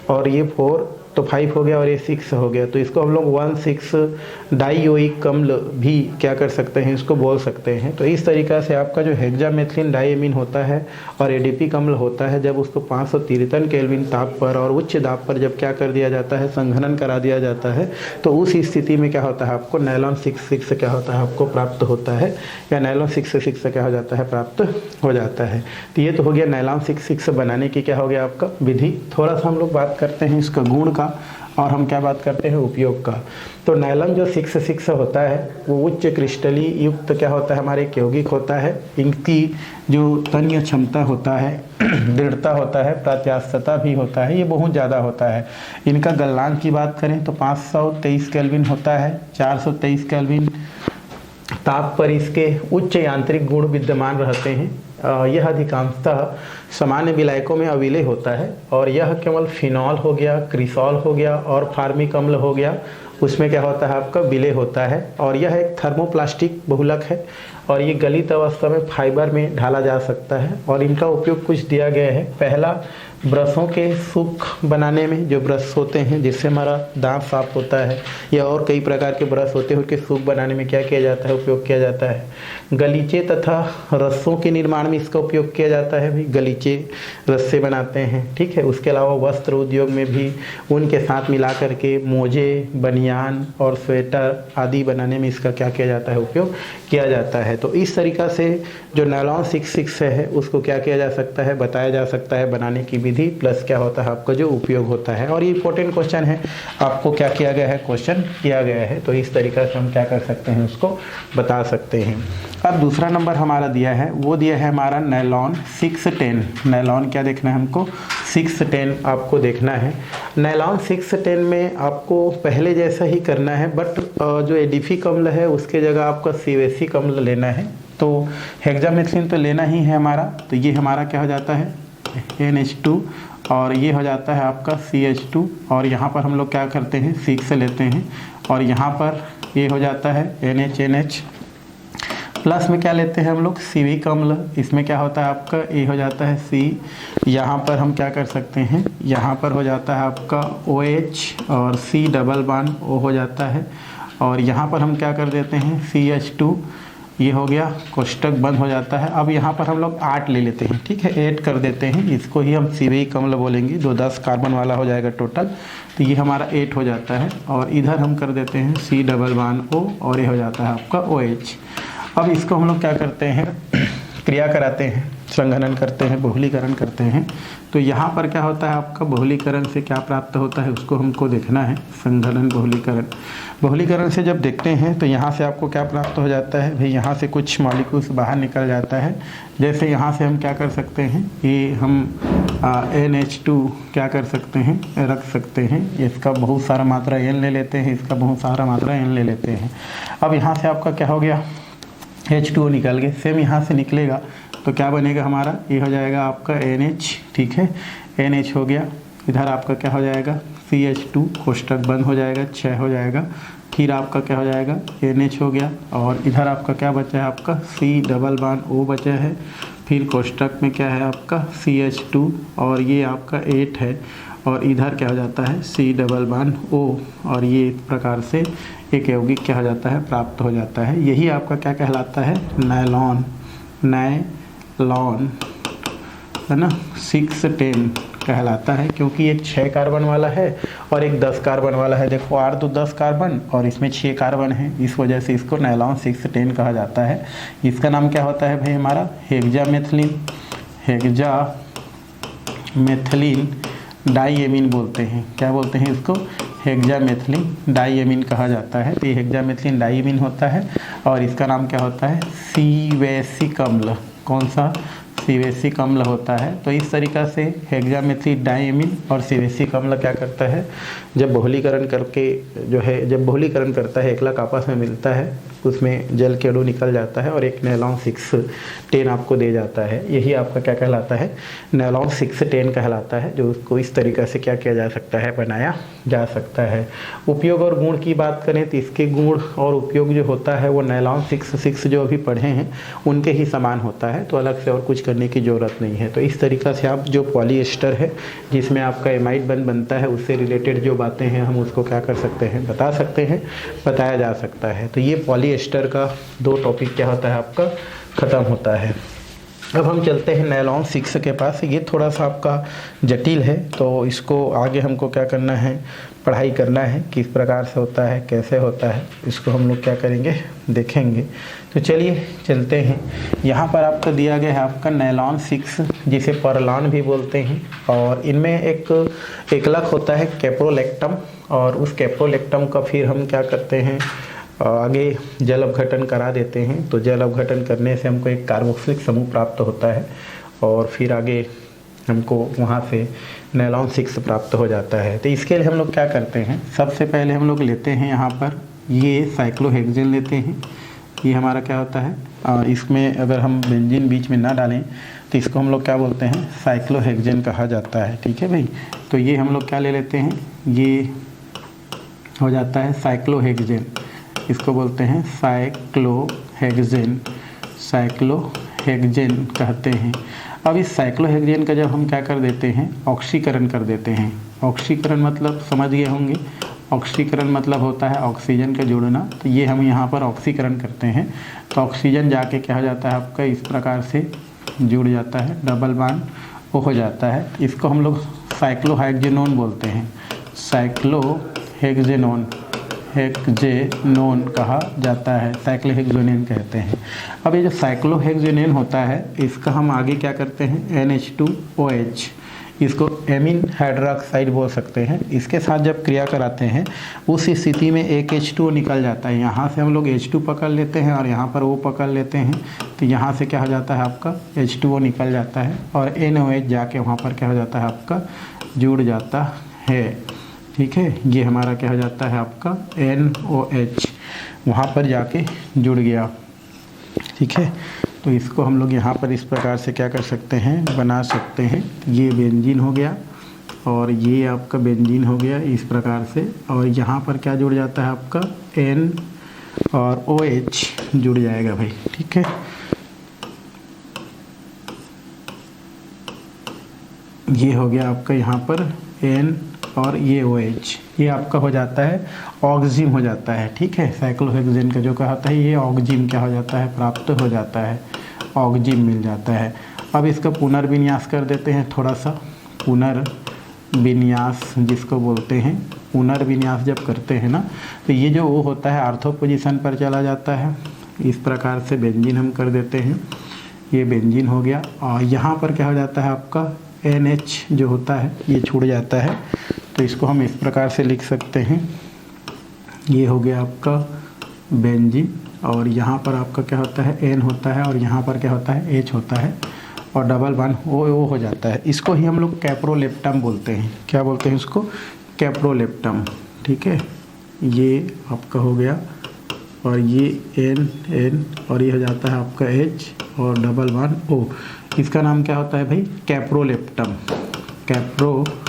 और ये 4 तो 5 हो गया और ये 6 हो गया। तो इसको हम लोग 1,6 डाइयोइक कम्ल भी क्या कर सकते हैं, इसको बोल सकते हैं। तो इस तरीक़ा से आपका जो हेक्सामेथिलीन डाइएमीन होता है और एडीपी कम्ल होता है, जब उसको 553 केल्विन ताप पर और उच्च दाब पर जब क्या कर दिया जाता है, संघनन करा दिया जाता है, तो उस स्थिति में क्या होता है, आपको नायलॉन 66 क्या होता है, आपको प्राप्त होता है, या नायलॉन 66 से क्या हो जाता है, प्राप्त हो जाता है। तो ये तो हो गया नायलॉन 66 बनाने की क्या हो गया आपका विधि। थोड़ा सा हम लोग बात करते हैं इसका गुण का और हम क्या बात करते हैं, उपयोग का। तो नायलॉन जो 66 होता है वो उच्च क्रिस्टली युक्त क्या होता है, हमारे एक यौगिक होता है। इनकी जो तन्य क्षमता होता है, दृढ़ता होता है, प्रत्यास्थता भी होता है, ये बहुत ज़्यादा होता है। इनका गलनांक की बात करें तो 523 केल्विन होता है, 423 केल्विन, ताप पर इसके उच्च यांत्रिक गुण विद्यमान रहते हैं। यह अधिकांशतः सामान्य विलायकों में अविलेय होता है और यह केवल फिनॉल हो गया, क्रिसॉल हो गया और फार्मिक अम्ल हो गया, उसमें क्या होता है आपका विलेय होता है। और यह एक थर्मोप्लास्टिक बहुलक है और ये गलित अवस्था में फाइबर में ढाला जा सकता है और इनका उपयोग कुछ दिया गया है। पहला, ब्रशों के सूख बनाने में, जो ब्रश होते हैं जिससे हमारा दांत साफ होता है, या और कई प्रकार के ब्रश होते हैं उनके सूख बनाने में क्या किया जाता है, उपयोग किया जाता है। गलीचे तथा रस्सों के निर्माण में इसका उपयोग किया जाता है, भी गलीचे रस्से बनाते हैं, ठीक है। उसके अलावा वस्त्र उद्योग में भी उनके साथ मिला करके मोजे, बनियान और स्वेटर आदि बनाने में इसका क्या किया जाता है, उपयोग किया जाता है। तो इस तरीक़ा से जो नायलॉन 66 है उसको क्या किया जा सकता है, बताया जा सकता है बनाने की विधि प्लस क्या होता है आपका जो उपयोग होता है। और ये इंपॉर्टेंट क्वेश्चन है, आपको क्या किया गया है, क्वेश्चन किया गया है, तो इस तरीक़ा से हम क्या कर सकते हैं, उसको बता सकते हैं। अब दूसरा नंबर हमारा दिया है, वो दिया है हमारा नायलॉन 610। नायलॉन क्या देखना है हमको, 610 आपको देखना है। नायलॉन 610 में आपको पहले जैसा ही करना है, बट जो एडिफिक अम्ल है उसके जगह आपका सिवेसिक अम्ल लेना है। तो हेक्सामेथिलीन तो लेना ही है हमारा, तो ये हमारा क्या हो जाता है NH2 और ये हो जाता है आपका CH2 और यहाँ पर हम लोग क्या करते हैं 6 से लेते हैं और यहाँ पर ये हो जाता है NH प्लस में क्या लेते हैं हम लोग सिविक अम्ल, इसमें क्या होता है आपका ये हो जाता है C। यहाँ पर हम क्या कर सकते हैं, यहाँ पर हो जाता है आपका OH और C डबल बॉन्ड O हो जाता है और यहाँ पर हम क्या कर देते हैं CH2, ये हो गया, कोष्टक बंद हो जाता है। अब यहाँ पर हम लोग 8 ले लेते हैं, ठीक है, 8 कर देते हैं, इसको ही हम सिविक अम्ल बोलेंगे, जो 10 कार्बन वाला हो जाएगा टोटल, तो ये हमारा 8 हो जाता है। और इधर हम कर देते हैं C डबल बॉन्ड O और ये हो जाता है आपका OH। अब इसको हम लोग क्या करते हैं, क्रिया कराते हैं, संघनन करते हैं, बहुलीकरण करते हैं। तो यहाँ पर क्या होता है आपका बहुलीकरण से क्या प्राप्त होता है उसको हमको देखना है, संघनन बहुलीकरण। बहुलीकरण से जब देखते हैं तो यहाँ से आपको क्या प्राप्त हो जाता है भाई, यहाँ से कुछ मॉलिक्यूल्स बाहर निकल जाता है। जैसे यहाँ से हम क्या कर सकते हैं, ये हम NH2 क्या कर सकते हैं, रख सकते हैं, इसका बहुत सारा मात्रा N ले लेते हैं, इसका बहुत सारा मात्रा N ले लेते हैं। अब यहाँ से आपका क्या हो गया, H2O निकल गए, सेम यहाँ से निकलेगा तो क्या बनेगा हमारा, ये हो जाएगा आपका NH, ठीक है, NH हो गया। इधर आपका क्या हो जाएगा CH2, कोष्टक बंद हो जाएगा, 6 हो जाएगा। फिर आपका क्या हो जाएगा NH हो गया और इधर आपका क्या बचा है आपका C डबल बॉन्ड O बचा है। फिर कोष्टक में क्या है आपका CH2 और ये आपका 8 है और इधर क्या हो जाता है C डबल बॉन्ड O और ये इस प्रकार से एक यौगिक क्या हो जाता है, प्राप्त हो जाता है। यही आपका क्या कहलाता है, नायलॉन, नायलॉन है ना, 610 कहलाता है, क्योंकि एक 6 कार्बन वाला है और एक 10 कार्बन वाला है। देखो R तो 10 कार्बन और इसमें 6 कार्बन है, इस वजह से इसको नायलॉन 610 कहा जाता है। इसका नाम क्या होता है भाई हमारा, हेक्सामेथिलीन, हेक्सामेथिलीन डाइएमीन बोलते हैं। क्या बोलते हैं इसको, हेक्सामेथिलीन डाइएमीन कहा जाता है। तो ये हेक्सामेथिलीन डाइएमीन होता है और इसका नाम क्या होता है, सिवेसिक अम्ल। कौन सा, सिवेसिक अम्ल होता है। तो इस तरीक़ा से हेक्सामेथिलीन डाइएमीन और सिवेसिक अम्ल क्या करता है, जब बहुलीकरण करके जो है, जब बहुलीकरण करता है एकलक आपस में मिलता है, उसमें जल के अणु निकल जाता है और एक नायलॉन 610 आपको दे जाता है। यही आपका क्या कहलाता है, नायलॉन 610 कहलाता है, जो उसको इस तरीक़ा से क्या किया जा सकता है, बनाया जा सकता है। उपयोग और गुण की बात करें तो इसके गुण और उपयोग जो होता है वो नायलॉन 66 जो अभी पढ़े हैं उनके ही समान होता है, तो अलग से और कुछ करने की ज़रूरत नहीं है। तो इस तरीक़ा से आप जो पॉलीएस्टर है जिसमें आपका एमाइड बंद बनता है, उससे रिलेटेड जो बातें हैं हम उसको क्या कर सकते हैं, बता सकते हैं, बताया जा सकता है। तो ये पॉलीएस्टर का 2 टॉपिक क्या होता है आपका ख़त्म होता है। अब हम चलते हैं नायलॉन 6 के पास। ये थोड़ा सा आपका जटिल है, तो इसको आगे हमको क्या करना है, पढ़ाई करना है, किस प्रकार से होता है, कैसे होता है, इसको हम लोग क्या करेंगे, देखेंगे। तो चलिए चलते हैं। यहाँ पर आपको दिया गया है आपका नायलॉन 6, जिसे परलॉन भी बोलते हैं, और इनमें एक एकलक होता है कैप्रोलेक्टम, और उस कैप्रोलेक्टम का फिर हम क्या करते हैं, आगे जल अपघटन करा देते हैं। तो जल अपघटन करने से हमको एक कार्बोक्सिलिक समूह प्राप्त होता है और फिर आगे हमको वहाँ से नायलॉन 6 प्राप्त हो जाता है। तो इसके लिए हम लोग क्या करते हैं, सबसे पहले हम लोग लेते हैं यहाँ पर ये साइक्लोहेक्सेन लेते हैं, ये हमारा क्या होता है, इसमें अगर हम बेंजीन बीच में ना डालें तो इसको हम लोग क्या बोलते हैं, साइक्लोहेक्सेन कहा जाता है। ठीक है भाई, तो ये हम लोग क्या ले लेते हैं, ये हो जाता है साइक्लोहेक्सेन, इसको बोलते हैं साइक्लोहेक्सेन, साइक्लोहेक्सेन कहते हैं। अब इस साइक्लोहेक्सेन का जब हम क्या कर देते हैं, ऑक्सीकरण कर देते हैं। ऑक्सीकरण मतलब समझ गए होंगे, ऑक्सीकरण मतलब होता है ऑक्सीजन का जुड़ना, तो ये हम यहाँ पर ऑक्सीकरण करते हैं तो ऑक्सीजन जाके क्या हो जाता है आपका, इस प्रकार से जुड़ जाता है, डबल बॉन्ड वो हो जाता है। इसको हम लोग साइक्लोहेक्सेनोन बोलते हैं, साइक्लोहेक्सेनोन, हेक्सेनोन कहा जाता है, साइक्लोहेक्सेनोन कहते हैं। अब ये जो साइक्लोहेक्सेनोन होता है इसका हम आगे क्या करते हैं, NH2OH, इसको एमीन हाइड्रोक्साइड बोल सकते हैं। इसके साथ जब क्रिया कराते हैं उस स्थिति में एक H2O निकल जाता है, यहाँ से हम लोग H2 पकड़ लेते हैं और यहाँ पर O पकड़ लेते हैं, तो यहाँ से क्या हो जाता है आपका H2O निकल जाता है और NOH जाके वहाँ पर क्या हो जाता है आपका, जुड़ जाता है। ठीक है, ये हमारा क्या हो जाता है आपका NOH, वहाँ पर जाके जुड़ गया। ठीक है, तो इसको हम लोग यहाँ पर इस प्रकार से क्या कर सकते हैं, बना सकते हैं। ये बेंजीन हो गया और ये आपका बेंजीन हो गया इस प्रकार से, और यहाँ पर क्या जुड़ जाता है आपका N और OH जुड़ जाएगा भाई। ठीक है, ये हो गया आपका यहाँ पर N और ये OH, ये आपका हो जाता है ऑक्जिम हो जाता है। ठीक है, साइक्लोहेक्सेन का जो कहता है ये ऑक्जिम क्या हो जाता है, प्राप्त हो जाता है, ऑक्जिम मिल जाता है। अब इसका पुनर्विन्यास कर देते हैं थोड़ा सा, पुनर्विन्यास जिसको बोलते हैं, पुनर्विन्यास जब करते हैं ना तो ये जो वो होता है आर्थो पोजीशन पर चला जाता है। इस प्रकार से बेंजीन हम कर देते हैं, ये बेंजीन हो गया और यहाँ पर क्या हो जाता है आपका NH जो होता है ये छूट जाता है, तो इसको हम इस प्रकार से लिख सकते हैं, ये हो गया आपका बेंजीन और यहाँ पर आपका क्या होता है N होता है और यहाँ पर क्या होता है H होता है और डबल बॉन्ड O हो जाता है। इसको ही हम लोग कैप्रोलेप्टम बोलते हैं। क्या बोलते हैं इसको, कैप्रोलेप्टम। ठीक है, ये आपका हो गया और ये N और ये हो जाता है आपका H और डबल बॉन्ड O। इसका नाम क्या होता है भाई, कैप्रोलेप्टम, कैप्रोलेप्टम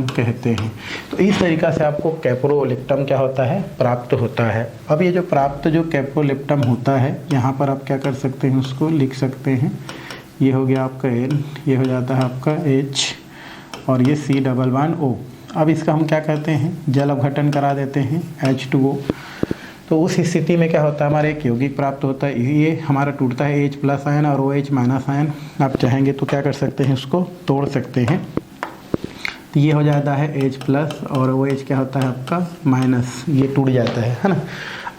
कहते हैं। तो इस तरीक़ा से आपको कैप्रोलेप्टम क्या होता है, प्राप्त होता है। अब ये जो प्राप्त जो कैप्रोलेप्टम होता है यहाँ पर आप क्या कर सकते हैं, उसको लिख सकते हैं, ये हो गया आपका N, ये हो जाता है आपका H और ये C डबल बॉन्ड O। अब इसका हम क्या करते हैं, जल अपघटन करा देते हैं H2O, तो उस स्थिति में क्या होता है, हमारे एक यौगिक प्राप्त होता है, ये हमारा टूटता है H प्लस आयन और OH माइनस आयन। आप चाहेंगे तो क्या कर सकते हैं, उसको तोड़ सकते हैं, तो ये हो जाता है H प्लस और OH क्या होता है आपका माइनस, ये टूट जाता है ना।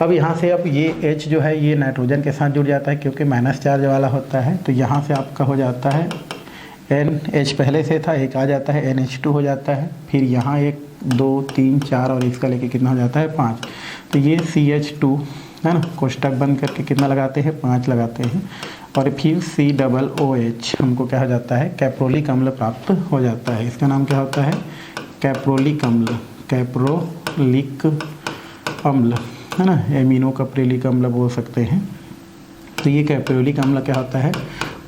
अब यहाँ से अब ये H जो है ये नाइट्रोजन के साथ जुड़ जाता है क्योंकि माइनस चार्ज वाला होता है, तो यहाँ से आपका हो जाता है NH पहले से था, एक आ जाता है NH2 हो जाता है, फिर यहाँ 1 2 3 4 और इसका लेके कितना हो जाता है 5, तो ये CH2 है ना, कोष्टक बंद करके कितना लगाते हैं 5 लगाते हैं और फिर COOH हमको क्या हो जाता है, कैप्रोलिक अम्ल प्राप्त हो जाता है। इसका नाम क्या होता है, कैप्रोलिक अम्ल, कैप्रोलिक अम्ल है ना, एमिनो कैप्रोलिक अम्ल बोल सकते हैं। तो ये कैप्रोलिक अम्ल क्या होता है,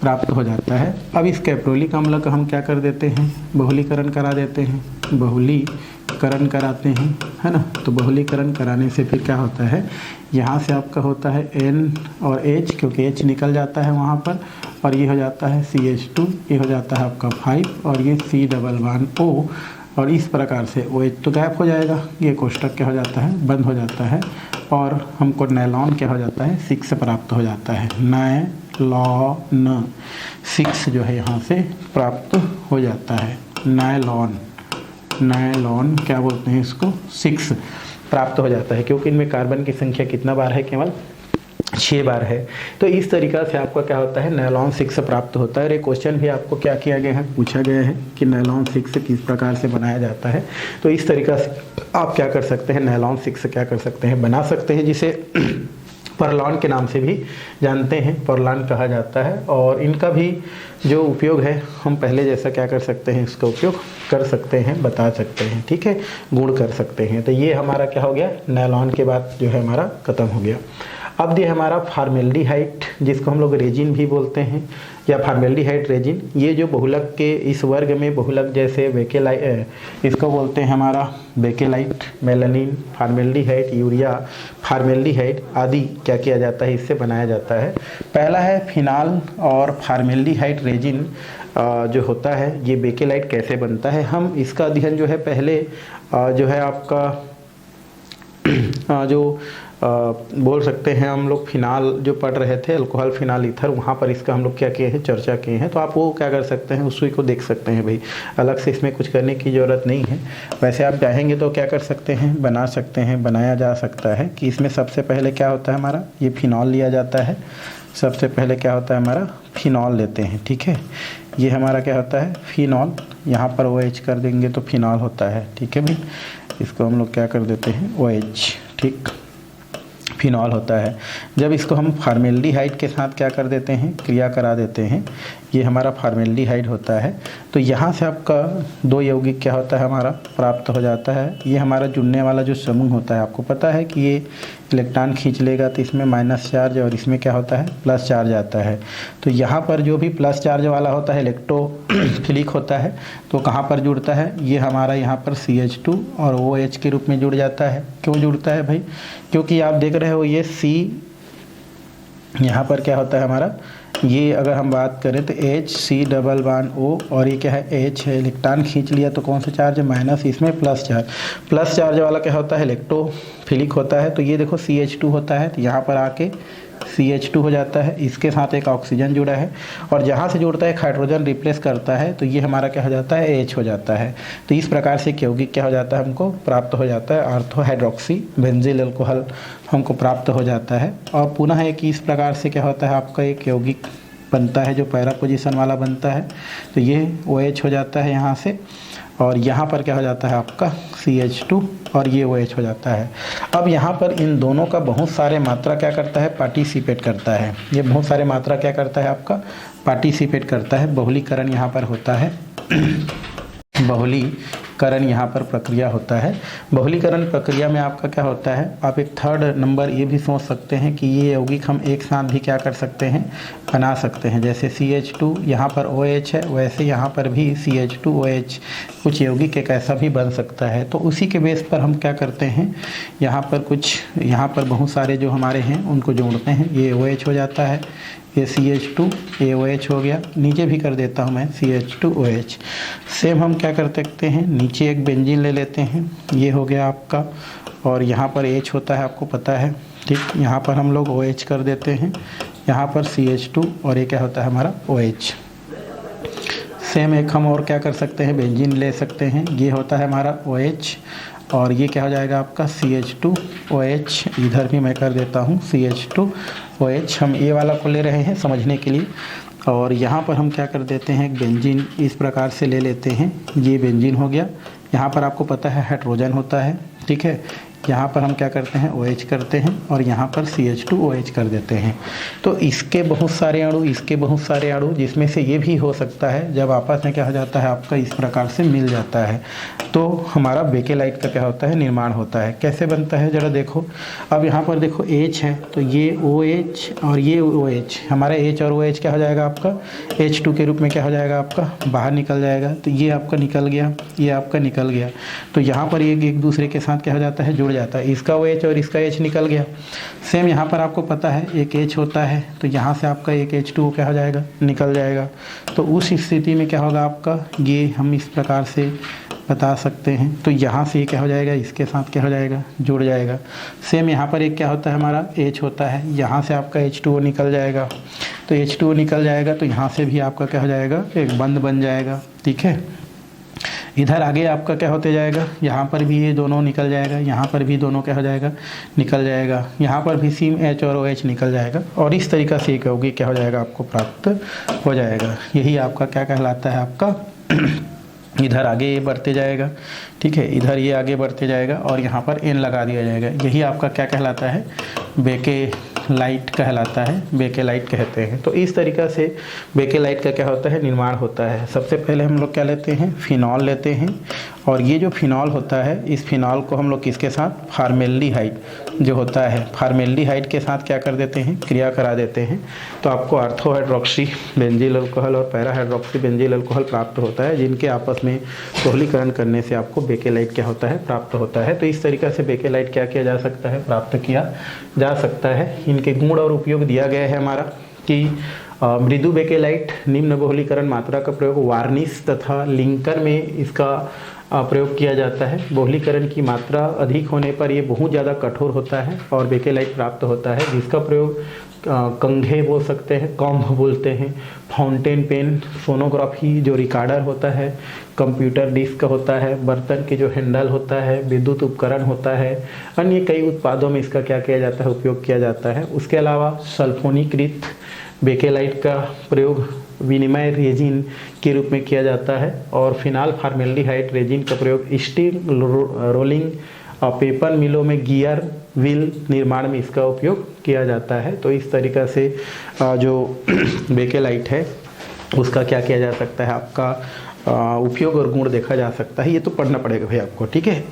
प्राप्त हो जाता है। अब इस कैप्रोलिक अम्ल का हम क्या कर देते हैं, बहुलीकरण करा देते हैं, बहुलीकरण कराते हैं है ना। तो बहुलीकरण कराने से फिर क्या होता है, यहाँ से आपका होता है N और H, क्योंकि H निकल जाता है वहाँ पर, और ये हो जाता है CH2, ये हो जाता है आपका 5 और ये C डबल बॉन्ड O, और इस प्रकार से OH तो गायब हो जाएगा, ये कोष्टक क्या हो जाता है, बंद हो जाता है, और हमको नायलॉन क्या हो जाता है 6 प्राप्त हो जाता है, नायलॉन 6 जो है यहाँ से प्राप्त हो जाता है। नायलॉन, नायलॉन क्या बोलते हैं इसको, 6 प्राप्त हो जाता है, क्योंकि इनमें कार्बन की संख्या कितना बार है, केवल 6 बार है। तो इस तरीक़ा से आपका क्या होता है, नायलॉन 6 प्राप्त होता है। और एक क्वेश्चन भी आपको क्या किया गया है, पूछा गया है कि नायलॉन 6 किस प्रकार से बनाया जाता है। तो इस तरीक़ा से आप क्या कर सकते हैं, नायलॉन 6 क्या कर सकते हैं, बना सकते हैं, जिसे पोरलॉन के नाम से भी जानते हैं, पोरलॉन कहा जाता है। और इनका भी जो उपयोग है हम पहले जैसा क्या कर सकते हैं, इसका उपयोग कर सकते हैं, बता सकते हैं, ठीक है, गुण कर सकते हैं। तो ये हमारा क्या हो गया, नायलॉन के बाद जो है हमारा खत्म हो गया। अब ये हमारा फॉर्मेल्डिहाइड, जिसको हम लोग रेजिन भी बोलते हैं या फॉर्मेल्डिहाइड रेजिन, ये जो बहुलक के इस वर्ग में बहुलक जैसे बेकेलाइट, इसको बोलते हैं हमारा bakelite, melanin, formaldehyde, urea, formaldehyde आदि क्या किया जाता है, इससे बनाया जाता है। पहला है फिनाल और फॉर्मेल्डिहाइड रेजिन जो होता है, ये बेकेलाइट कैसे बनता है, हम इसका अध्ययन जो है पहले जो है आपका जो बोल सकते हैं हम लोग फिनाल जो पढ़ रहे थे, अल्कोहल फिनाल ईथर, वहाँ पर इसका हम लोग क्या किए हैं, चर्चा किए हैं। तो आप वो क्या कर सकते हैं, उसी को देख सकते हैं भाई, अलग से इसमें कुछ करने की ज़रूरत नहीं है। वैसे आप चाहेंगे तो क्या कर सकते हैं, बना सकते हैं, बनाया जा सकता है कि इसमें सबसे पहले क्या होता है हमारा, ये फिनॉल लिया जाता है। सबसे पहले क्या होता है हमारा, फिनॉल लेते हैं, ठीक है, ये हमारा क्या होता है फिनॉल, यहाँ पर OH कर देंगे तो फिनॉल होता है, ठीक है भाई। इसको हम लोग क्या कर देते हैं, OH, ठीक, फिनॉल होता है। जब इसको हम फॉर्मेल्डिहाइड के साथ क्या कर देते हैं, क्रिया करा देते हैं, ये हमारा फॉर्मेल्डिहाइड होता है। तो यहाँ से आपका 2 यौगिक क्या होता है हमारा प्राप्त हो जाता है। ये हमारा जुड़ने वाला जो समूह होता है, आपको पता है कि ये इलेक्ट्रॉन खींच लेगा तो इसमें माइनस चार्ज और इसमें क्या होता है, प्लस चार्ज आता है। तो यहाँ पर जो भी प्लस चार्ज वाला होता है इलेक्ट्रोफिलिक होता है, तो कहाँ पर जुड़ता है, ये हमारा यहाँ पर CH2 और OH के रूप में जुड़ जाता है। क्यों जुड़ता है भाई, क्योंकि आप देख रहे हो ये C यहाँ पर क्या होता है हमारा, ये अगर हम बात करें तो HC डबल बांड O और ये क्या है, H है, इलेक्ट्रॉन खींच लिया तो कौन सा चार्ज है, माइनस, इसमें प्लस चार्ज। प्लस चार्ज वाला क्या होता है, इलेक्ट्रोफिलिक होता है। तो ये देखो CH2 होता है, तो यहाँ पर आके CH2 हो जाता है, इसके साथ एक ऑक्सीजन जुड़ा है और जहाँ से जुड़ता है एक हाइड्रोजन रिप्लेस करता है, तो ये हमारा क्या हो जाता है, H हो जाता है। तो इस प्रकार से यौगिक क्या हो जाता है, हमको प्राप्त हो जाता है, ऑर्थो हाइड्रोक्सी बेंजील अल्कोहल हमको प्राप्त हो जाता है। और पुनः एक इस प्रकार से क्या होता है, आपका एक यौगिक बनता है जो पैरा पोजीशन वाला बनता है, तो ये OH हो जाता है यहाँ से, और यहाँ पर क्या हो जाता है आपका CH2 और ये OH हो जाता है। अब यहाँ पर इन दोनों का बहुत सारे मात्रा क्या करता है, पार्टिसिपेट करता है। ये बहुत सारे मात्रा क्या करता है आपका, पार्टिसिपेट करता है, बहुलीकरण यहाँ पर होता है। बहुलीकरण यहाँ पर प्रक्रिया होता है। बहुलीकरण प्रक्रिया में आपका क्या होता है, आप एक थर्ड नंबर ये भी सोच सकते हैं कि ये यौगिक हम एक साथ भी क्या कर सकते हैं, बना सकते हैं। जैसे CH2 यहाँ पर OH है, वैसे यहाँ पर भी CH2 OH कुछ यौगिक एक ऐसा भी बन सकता है। तो उसी के बेस पर हम क्या करते हैं, यहाँ पर बहुत सारे जो हमारे हैं उनको जोड़ते हैं। ये OH हो जाता है, ये CH2, ये OH हो गया, नीचे भी कर देता हूँ मैं CH2 OH। सेम हम क्या कर सकते हैं, नीचे एक बेंजीन ले लेते हैं, ये हो गया आपका, और यहाँ पर H होता है, आपको पता है, ठीक, यहाँ पर हम लोग OH कर देते हैं, यहाँ पर CH2 और ये क्या होता है हमारा OH। सेम एक हम और क्या कर सकते हैं, बेंजीन ले सकते हैं, ये होता है हमारा OH और ये क्या हो जाएगा आपका CH2 OH। इधर भी मैं कर देता हूँ CH2 OH, हम ये वाला को ले रहे हैं समझने के लिए। और यहाँ पर हम क्या कर देते हैं, एक बेंजीन इस प्रकार से ले लेते हैं, ये बेंजीन हो गया। यहाँ पर आपको पता है हाइड्रोजन होता है, ठीक है, यहाँ पर हम क्या करते हैं, OH करते हैं और यहाँ पर CH2 OH कर देते हैं। तो इसके बहुत सारे अणु, इसके बहुत सारे अणु, जिसमें से ये भी हो सकता है जब आपस में क्या हो जाता है आपका इस प्रकार से मिल जाता है, तो हमारा बेकेलाइट का क्या होता है, निर्माण होता है। कैसे बनता है ज़रा देखो। अब यहाँ पर देखो H है, तो ये OH और ये OH, हमारा H और OH क्या हो जाएगा आपका, H2 के रूप में क्या हो जाएगा आपका, बाहर निकल जाएगा। तो ये आपका निकल गया, ये आपका निकल गया। तो यहाँ पर एक दूसरे के साथ क्या हो जाता है, जुड़ जाता है, इसका OH और इसका H निकल गया। सेम यहाँ पर आपको पता है एक H होता है, तो यहाँ से आपका एक H2 क्या हो जाएगा, निकल जाएगा। तो उस स्थिति में क्या होगा आपका, ये हम इस प्रकार से बता सकते हैं। तो यहाँ से ये क्या हो जाएगा, इसके साथ क्या हो जाएगा, जुड़ जाएगा। सेम यहाँ पर एक क्या होता है हमारा H होता है, यहाँ से आपका H2O निकल जाएगा। तो H2O निकल जाएगा तो यहाँ से भी आपका क्या हो जाएगा, एक बंध बन जाएगा, ठीक है। इधर आगे आपका क्या होते जाएगा, यहाँ पर भी ये दोनों निकल जाएगा, यहाँ पर भी दोनों क्या हो जाएगा, निकल जाएगा, यहाँ पर भी सेम H और OH निकल जाएगा। और इस तरीक़ा से एक यौगिक क्या हो जाएगा, आपको प्राप्त हो जाएगा। यही आपका क्या कहलाता है, आपका इधर आगे ये बढ़ते जाएगा, ठीक है। इधर ये आगे बढ़ते जाएगा और यहाँ पर एन लगा दिया जाएगा। यही आपका क्या कहलाता है, बेकेलाइट कहलाता है, बेकेलाइट कहते हैं। तो इस तरीक़ा से बेकेलाइट का क्या होता है, निर्माण होता है। सबसे पहले हम लोग क्या लेते हैं, फिनॉल लेते हैं, और ये जो फिनॉल होता है, इस फिनॉल को हम लोग किसके साथ, फार्मेल्डिहाइड जो होता है, फार्मेल्डिहाइड के साथ क्या कर देते हैं, क्रिया करा देते हैं। तो आपको ऑर्थो हाइड्रोक्सी बेंजील अल्कोहल और पैरा हाइड्रोक्सी बेंजील अल्कोहल प्राप्त होता है, जिनके आपस में दोहलीकरण करने से आपको बेकेलाइट क्या होता है, प्राप्त होता है। तो इस तरीक़ा से बेकेलाइट क्या किया जा सकता है, प्राप्त किया जा सकता है। इनके गुण और उपयोग दिया गया है हमारा कि मृदु बेकेलाइट निम्न बहुलीकरण मात्रा का प्रयोग वार्निश तथा लिंकर में इसका प्रयोग किया जाता है। बहुलीकरण की मात्रा अधिक होने पर ये बहुत ज़्यादा कठोर होता है और बेकेलाइट प्राप्त होता है, जिसका प्रयोग कंघे बोल सकते हैं, कॉम्ब बोलते हैं, फाउंटेन पेन, सोनोग्राफी जो रिकॉर्डर होता है, कंप्यूटर डिस्क होता है, बर्तन के जो हैंडल होता है, विद्युत उपकरण होता है, अन्य कई उत्पादों में इसका क्या किया जाता है, उपयोग किया जाता है। उसके अलावा सल्फोनीकृत बेकेलाइट का प्रयोग विनिमय रेजिन के रूप में किया जाता है, और फिनाल फार्मेल्डिहाइड रेजिन का प्रयोग स्टील रोलिंग पेपर मिलों में गियर व्हील निर्माण में इसका उपयोग किया जाता है। तो इस तरीक़ा से जो बेकेलाइट है उसका क्या किया जा सकता है, आपका उपयोग और गुण देखा जा सकता है। ये तो पढ़ना पड़ेगा भाई आपको, ठीक है।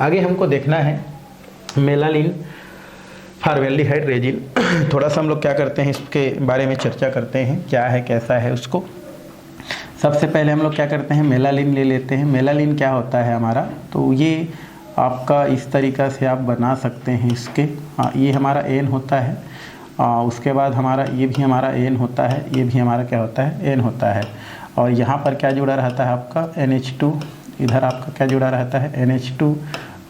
आगे हमको देखना है मेलानिन फार्मेल्डिहाइड रेजिन। थोड़ा सा हम लोग क्या करते हैं, इसके बारे में चर्चा करते हैं, क्या है कैसा है उसको। सबसे पहले हम लोग क्या करते हैं, मेलानिन ले लेते हैं। मेलानिन क्या होता है हमारा, तो ये आपका इस तरीक़ा से आप बना सकते हैं इसके। ये हमारा एन होता है, उसके बाद हमारा ये भी हमारा एन होता है, ये भी हमारा क्या होता है, एन होता है, और यहाँ पर क्या जुड़ा रहता है आपका NH2, इधर आपका क्या जुड़ा रहता है NH2,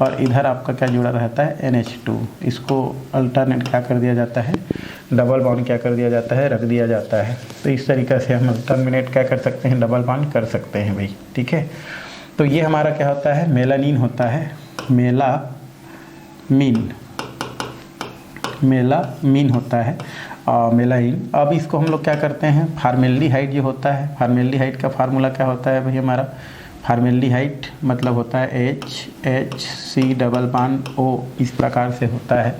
और इधर आपका क्या जुड़ा रहता है NH2। इसको अल्टरनेट क्या कर दिया जाता है, डबल बॉन्ड क्या कर दिया जाता है, रख दिया जाता है। तो इस तरीक़ा से हम अल्टरनेट क्या कर सकते हैं, डबल बॉन्ड कर सकते हैं भाई, ठीक है। तो ये हमारा क्या होता है, मेलानिन होता है, मेलामीन होता है मेलाइन। अब इसको हम लोग क्या करते हैं, फार्मेल्डिहाइड जो होता है, फार्मेल्डिहाइड का फार्मूला क्या होता है भाई हमारा, फार्मेल्डिहाइड मतलब होता है HC डबल बॉन्ड O, इस प्रकार से होता है।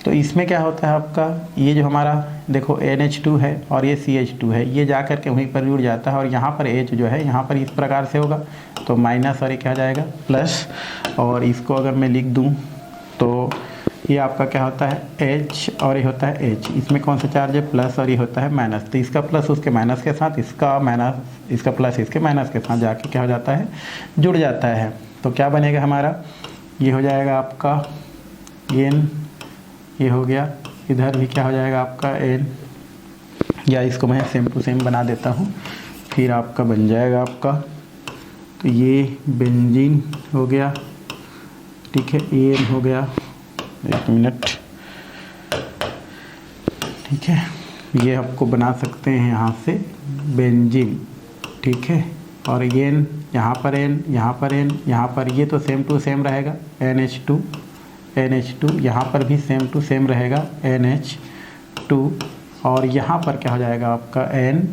तो इसमें क्या होता है आपका, ये जो हमारा देखो NH2 है और ये CH2 है, ये जा कर के वहीं पर जुड़ जाता है, और यहाँ पर H जो है यहाँ पर इस प्रकार से होगा, तो माइनस और ये क्या जाएगा प्लस, और इसको अगर मैं लिख दूँ तो ये आपका क्या होता है H और ये होता है H। इसमें कौन सा चार्ज है, प्लस, और ये होता है माइनस। तो इसका प्लस उसके माइनस के साथ, इसका माइनस, इसका प्लस इसके माइनस के साथ जाके क्या हो जाता है, जुड़ जाता है। तो क्या बनेगा हमारा, ये हो जाएगा आपका N, ये हो गया, इधर भी क्या हो जाएगा आपका N, या इसको मैं सेम टू सेम बना देता हूँ, फिर आपका बन जाएगा आपका, तो ये बेंजीन हो गया, ठीक है, N हो गया, एक मिनट, ठीक है, ये आपको बना सकते हैं यहाँ से बेंजीन, ठीक है, और एन यहाँ पर एन, यहाँ पर एन, यहाँ पर ये तो सेम टू सेम रहेगा NH2, यहाँ पर भी सेम टू सेम रहेगा NH2, और यहाँ पर क्या हो जाएगा आपका N,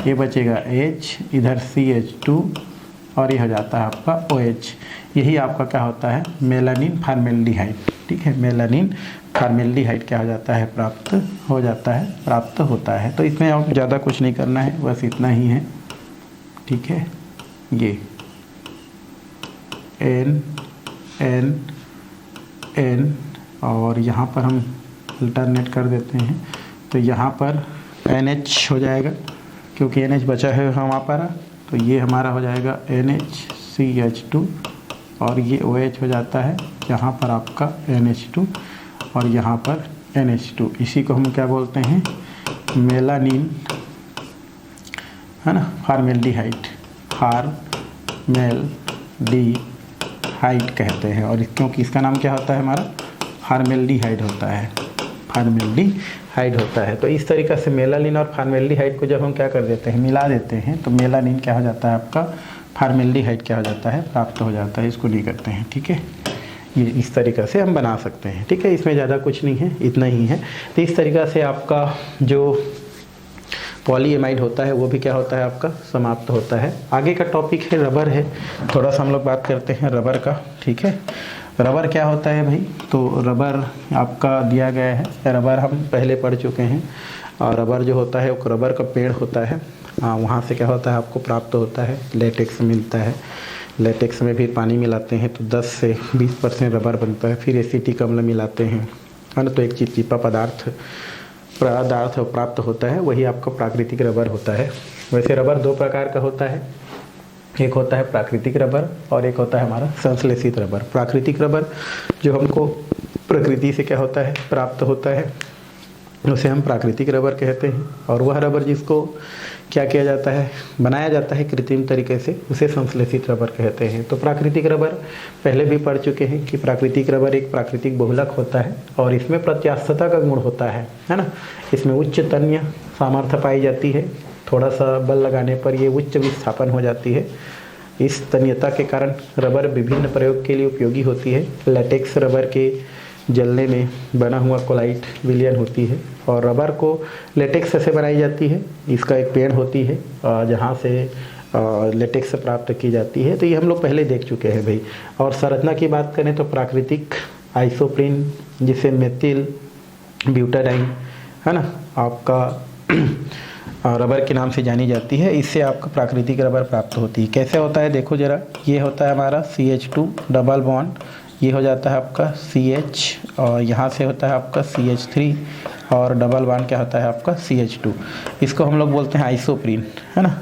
ये बचेगा H, इधर CH2, और ये हो जाता है आपका OH। यही आपका क्या होता है, मेलानिन फार्मेल्डिहाइड, ठीक है। मेलानिन फार्मेल्डिहाइड क्या हो जाता है, प्राप्त हो जाता है, प्राप्त होता है। तो इसमें आप ज़्यादा कुछ नहीं करना है, बस इतना ही है, ठीक है। ये N और यहाँ पर हम अल्टरनेट कर देते हैं, तो यहाँ पर NH हो जाएगा, क्योंकि NH बचा है वहाँ पर, तो ये हमारा हो जाएगा NHCH2, और ये OH हो जाता है, यहाँ पर आपका NH2 और यहाँ पर NH2। इसी को हम क्या बोलते हैं, मेलानिन, है ना, फार्मेल्डिहाइड, फार्मेल्डिहाइड कहते हैं। और क्योंकि इसका नाम क्या होता है हमारा, फार्मेल्डिहाइड होता है, फार्मेल्डिहाइड होता है। तो इस तरीक़े से मेलानिन और फार्मेल्डिहाइड को जब हम क्या कर देते हैं, मिला देते हैं, तो मेलानिन क्या हो जाता है आपका, फार्मेल्डिहाइड क्या हो जाता है, प्राप्त हो जाता है। इसको नहीं करते हैं, ठीक है। ये इस तरीक़ा से हम बना सकते हैं, ठीक है। इसमें ज़्यादा कुछ नहीं है, इतना ही है। तो इस तरीक़ा से आपका जो पॉलीएमाइड होता है वो भी क्या होता है आपका समाप्त होता है। आगे का टॉपिक है रबर है, थोड़ा सा हम लोग बात करते हैं रबर का। ठीक है, रबर क्या होता है भाई, तो रबर आपका दिया गया है, रबर हम पहले पढ़ चुके हैं। और रबर जो होता है वो रबर का पेड़ होता है, वहाँ से क्या होता है आपको प्राप्त होता है लेटेक्स मिलता है। लेटेक्स में भी पानी मिलाते हैं तो 10 से 20% रबर बनता है। फिर एसिटिक अम्ल मिलाते हैं, है ना, तो एक चिपचिपा पदार्थ प्राप्त होता है, वही आपका प्राकृतिक रबर होता है। वैसे रबर दो प्रकार का होता है, एक होता है प्राकृतिक रबर और एक होता है हमारा संश्लेषित रबर। प्राकृतिक रबर जो हमको प्रकृति से क्या होता है प्राप्त होता है उसे हम प्राकृतिक रबर कहते हैं, और वह रबर जिसको क्या किया जाता है बनाया जाता है कृत्रिम तरीके से उसे संश्लेषित रबर कहते हैं। तो प्राकृतिक रबर पहले भी पढ़ चुके हैं कि प्राकृतिक रबर एक प्राकृतिक बहुलक होता है और इसमें प्रत्यास्थता का गुण होता है ना। इसमें उच्च तन्य सामर्थ्य पाई जाती है, थोड़ा सा बल लगाने पर ये उच्च विस्थापन हो जाती है। इस तन्यता के कारण रबर विभिन्न प्रयोग के लिए उपयोगी होती है। लेटेक्स रबर के जलने में बना हुआ कोलाइट विलयन होती है, और रबर को लेटेक्स से बनाई जाती है। इसका एक पेड़ होती है जहाँ से लेटेक्स प्राप्त की जाती है, तो ये हम लोग पहले देख चुके हैं भाई। और संरचना की बात करें तो प्राकृतिक आइसोप्रीन जिसे मेथिल ब्यूटाडाइन है ना आपका रबर के नाम से जानी जाती है, इससे आपका प्राकृतिक रबर प्राप्त होती है। कैसे होता है देखो ज़रा, ये होता है हमारा CH2 डबल बॉन्ड, ये हो जाता है आपका CH और यहाँ से होता है आपका CH3 और डबल बॉन्ड क्या होता है आपका CH2। इसको हम लोग बोलते हैं आइसोप्रीन, है ना।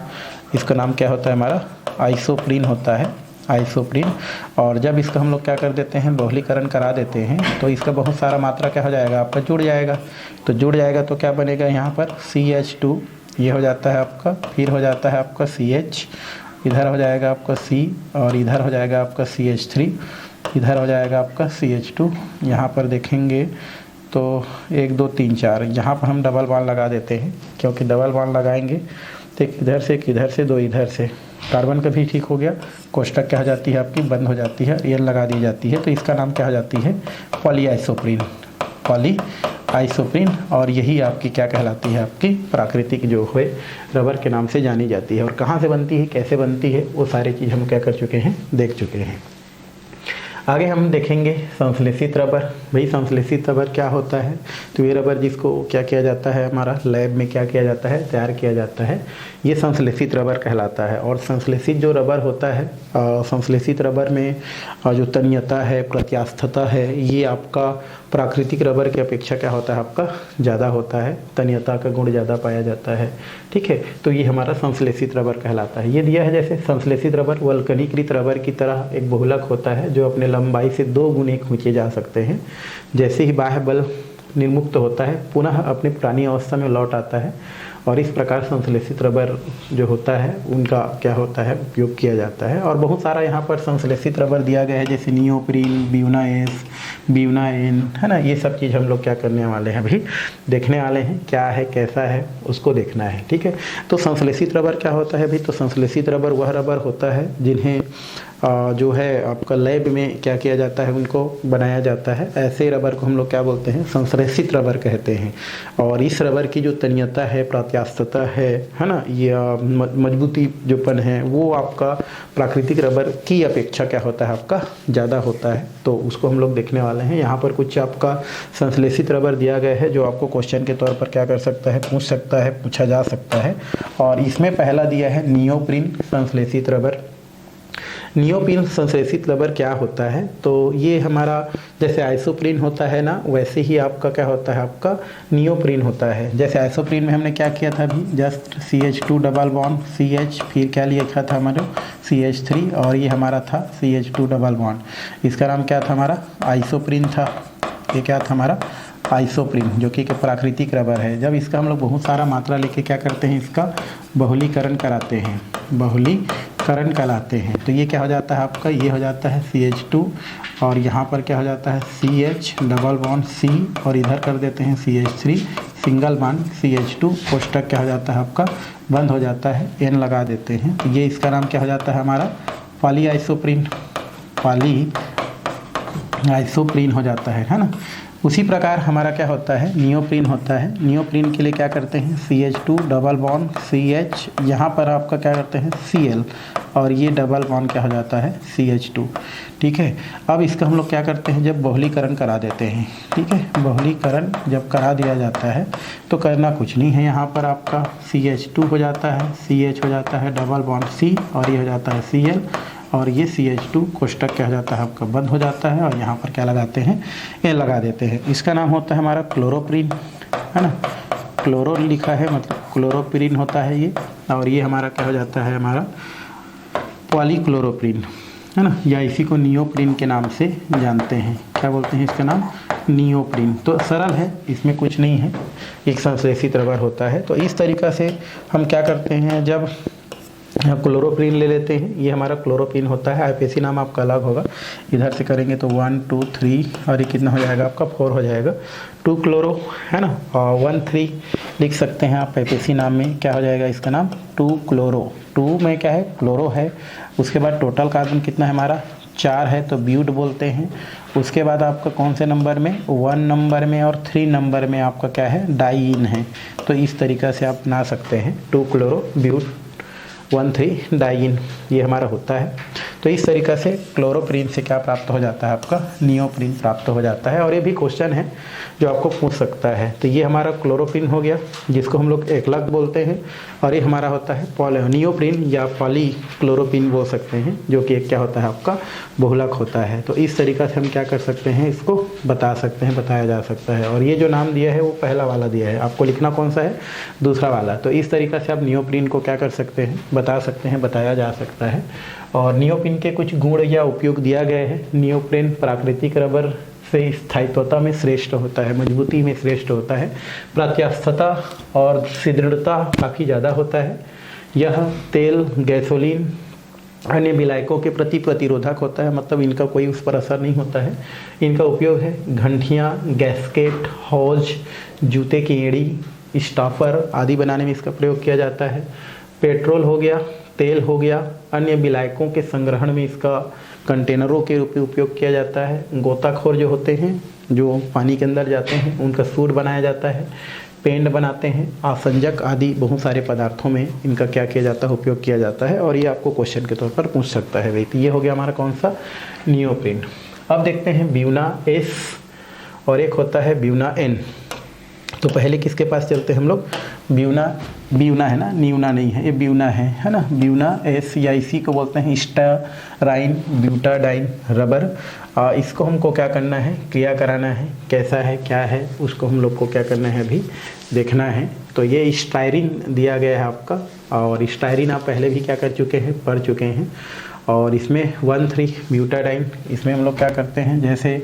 इसका नाम क्या होता है हमारा आइसोप्रीन होता है, आइसोप्रीन। और जब इसका हम लोग क्या कर देते हैं बहुलीकरण करा देते हैं तो इसका बहुत सारा मात्रा क्या हो जाएगा आपका जुड़ जाएगा। तो जुड़ जाएगा तो क्या बनेगा यहाँ पर CH2, ये हो जाता है आपका, फिर हो जाता है आपका CH, इधर हो जाएगा आपका C और इधर हो जाएगा आपका CH3, इधर हो जाएगा आपका CH2। यहाँ पर देखेंगे तो 1 2 3 4 यहाँ पर हम डबल बॉन्ड लगा देते हैं, क्योंकि डबल बॉन्ड लगाएंगे तो एक इधर से 2 इधर से, कार्बन का भी ठीक हो गया, कोष्टक क्या हो जाती है आपकी बंद हो जाती है, एन लगा दी जाती है, तो इसका नाम क्या हो जाती है पॉलीआइसोप्रीन, पॉलीआइसोप्रीन। और यही आपकी क्या कहलाती है आपकी प्राकृतिक जो है रबर के नाम से जानी जाती है। और कहाँ से बनती है कैसे बनती है वो सारी चीज़ हम क्या कर चुके हैं देख चुके हैं। आगे हम देखेंगे संश्लेषित रबर। भाई संश्लेषित रबर क्या होता है, तो ये रबर जिसको क्या किया जाता है हमारा लैब में क्या किया जाता है तैयार किया जाता है, ये संश्लेषित रबर कहलाता है। और संश्लेषित जो रबर होता है संश्लेषित रबर में जो तन्यता है प्रत्यास्थता है ये आपका प्राकृतिक रबर की अपेक्षा क्या होता है आपका ज़्यादा होता है, तन्यता का गुण ज़्यादा पाया जाता है। ठीक है, तो ये हमारा संश्लेषित रबर कहलाता है। ये दिया है जैसे संश्लेषित रबर वल्कनीकृत रबर की तरह एक बहुलक होता है जो अपने लंबाई से 2 गुने खींचे जा सकते हैं। जैसे ही बाह्य बल निर्मुक्त होता है पुनः अपनी पुरानी अवस्था में लौट आता है, और इस प्रकार संश्लेषित रबर जो होता है उनका क्या होता है उपयोग किया जाता है। और बहुत सारा यहाँ पर संश्लेषित रबर दिया गया है जैसे नियोप्रीन, ब्यूनाएस, ब्यूनाइन, है ना। ये सब चीज़ हम लोग क्या करने वाले हैं अभी देखने वाले हैं, क्या है कैसा है उसको देखना है। ठीक है, तो संश्लेषित रबर क्या होता है भाई, तो संश्लेषित रबर वह रबर होता है जिन्हें जो है आपका लैब में क्या किया जाता है उनको बनाया जाता है। ऐसे रबर को हम लोग क्या बोलते हैं संश्लेषित रबर कहते हैं। और इस रबर की जो तन्यता है प्रत्यास्थता है ना, ये मजबूती जोपन है वो आपका प्राकृतिक रबर की अपेक्षा क्या होता है आपका ज़्यादा होता है, तो उसको हम लोग देखने वाले हैं। यहाँ पर कुछ आपका संश्लेषित रबर दिया गया है जो आपको क्वेश्चन के तौर पर क्या कर सकता है पूछा जा सकता है। और इसमें पहला दिया है नियोप्रीन संश्लेषित रबर। नियोप्रीन संश्लेषित रबर क्या होता है, तो ये हमारा जैसे आइसोप्रीन होता है ना वैसे ही आपका क्या होता है आपका नियोप्रीन होता है। जैसे आइसोप्रीन में हमने क्या किया था अभी just CH2 double bond CH, फिर क्या लिखा था हमारे CH3 और ये हमारा था CH2 डबल बॉन्ड। इसका नाम क्या था हमारा आइसोप्रीन था। ये क्या था हमारा आइसोप्रीन जो कि प्राकृतिक रबर है। जब इसका हम लोग बहुत सारा मात्रा लेके क्या करते हैं इसका बहुलीकरण कराते हैं, बहुलीकरण कराते हैं, तो ये क्या हो जाता है आपका, ये हो जाता है CH2 और यहाँ पर क्या हो जाता है CH डबल बॉन्ड C और इधर कर देते हैं CH3 सिंगल बॉन्ड CH2, कोष्टक क्या हो जाता है आपका बंद हो जाता है, N लगा देते हैं, तो ये इसका नाम क्या हो जाता है हमारा पॉलीआइसोप्रीन, पॉलीआइसोप्रीन हो जाता है ना। उसी प्रकार हमारा क्या होता है, नियोप्रीन होता है। नियोप्रीन के लिए क्या करते हैं, CH2 डबल बॉन्ड CH, यहाँ पर आपका क्या करते हैं Cl, और ये डबल बॉन्ड क्या हो जाता है CH2। ठीक है, अब इसका हम लोग क्या करते हैं, जब बहुलीकरण करा देते हैं। ठीक है, बहुलीकरण जब करा दिया जाता है तो करना कुछ नहीं है, यहाँ पर आपका CH2 हो जाता है, CH हो जाता है डबल बॉन्ड C, और ये हो जाता है Cl, और ये CH2 कोष्टक क्या हो जाता है आपका बंद हो जाता है, और यहाँ पर क्या लगाते हैं, ये लगा देते हैं। इसका नाम होता है हमारा क्लोरोप्रीन, है ना। क्लोरो लिखा है मतलब क्लोरोप्रीन होता है ये, और ये हमारा क्या हो जाता है, हमारा पॉलीक्लोरोप्रीन, है ना, या इसी को नियोप्रीन के नाम से जानते हैं। क्या बोलते हैं इसका नाम, नियोप्रीन। तो सरल है, इसमें कुछ नहीं है, एक संश्लेषित रबर होता है। तो इस तरीक़ा से हम क्या करते हैं, जब क्लोरोप्रीन ले लेते हैं, ये हमारा क्लोरोप्रीन होता है। आईपीसी नाम आपका अलग होगा, इधर से करेंगे तो 1 2 3, और ये कितना हो जाएगा आपका 4 हो जाएगा, 2 क्लोरो, है ना, और 1 3 लिख सकते हैं आप। आईपीसी नाम में क्या हो जाएगा इसका नाम, 2 क्लोरो। 2 में क्या है, क्लोरो है। उसके बाद टोटल कार्बन कितना है हमारा, 4 है, तो ब्यूट बोलते हैं। उसके बाद आपका कौन से नंबर में, 1 नंबर में और 3 नंबर में आपका क्या है, डाइईन है। तो इस तरीक़ा से आप बना सकते हैं, 2 क्लोरो ब्यूट 1 3 डाइईन, ये हमारा होता है। तो इस तरीक़ा से क्लोरोप्रीन से क्या प्राप्त हो जाता है आपका, नियोप्रीन प्राप्त हो जाता है। और ये भी क्वेश्चन है जो आपको पूछ सकता है। तो ये हमारा क्लोरोप्रीन हो गया, जिसको हम लोग एकलक बोलते हैं, और ये हमारा होता है नियोप्रीन या पॉलीक्लोरोप्रीन बोल सकते हैं, जो कि एक क्या होता है आपका बहुलक होता है। तो इस तरीक़ा से हम क्या कर सकते हैं, इसको बता सकते हैं, बताया जा सकता है। और ये जो नाम दिया है वो पहला वाला दिया है, आपको लिखना कौन सा है, दूसरा वाला। तो इस तरीक़ा से आप नियोप्रीन को क्या कर सकते हैं, बता सकते हैं, बताया जा सकता है। और नियोप्रीन के कुछ गुण या उपयोग दिया गया है। नियोप्रीन प्राकृतिक रबर से स्थायित्वता में श्रेष्ठ होता है, मजबूती में श्रेष्ठ होता है, प्रत्यास्थता और सुदृढ़ता काफ़ी ज़्यादा होता है। यह तेल, गैसोलीन, अन्य विलायकों के प्रति प्रतिरोधक होता है, मतलब इनका कोई उस पर असर नहीं होता है। इनका उपयोग है घंटियाँ, गैस्केट, हौज, जूते की एड़ी, स्टॉपर आदि बनाने में इसका प्रयोग किया जाता है। पेट्रोल हो गया, तेल हो गया, अन्य विलायकों के संग्रहण में इसका कंटेनरों के रूप में उपयोग किया जाता है। गोताखोर जो होते हैं, जो पानी के अंदर जाते हैं, उनका सूट बनाया जाता है, पेंट बनाते हैं, आसंजक आदि बहुत सारे पदार्थों में इनका क्या किया जाता है, उपयोग किया जाता है। और ये आपको क्वेश्चन के तौर पर पूछ सकता है भाई। तो ये हो गया हमारा कौन सा, नियोप्रीन। अब देखते हैं ब्यूना एस, और एक होता है ब्यूना एन। तो पहले किसके पास चलते हैं हम लोग, ब्यूना है ना, न्यूना नहीं है, ये ब्यूना है ना। ब्यूना एस या इसी को बोलते हैं स्टाराइन ब्यूटाडाइन रबर। इसको हमको क्या करना है, क्रिया कराना है, कैसा है, क्या है, उसको हम लोग को क्या करना है, अभी देखना है। तो ये स्टायरिन दिया गया है आपका, और स्टायरिन आप पहले भी क्या कर चुके हैं, पढ़ चुके हैं। और इसमें 1 3 ब्यूटाडाइन, इसमें हम लोग क्या करते हैं, जैसे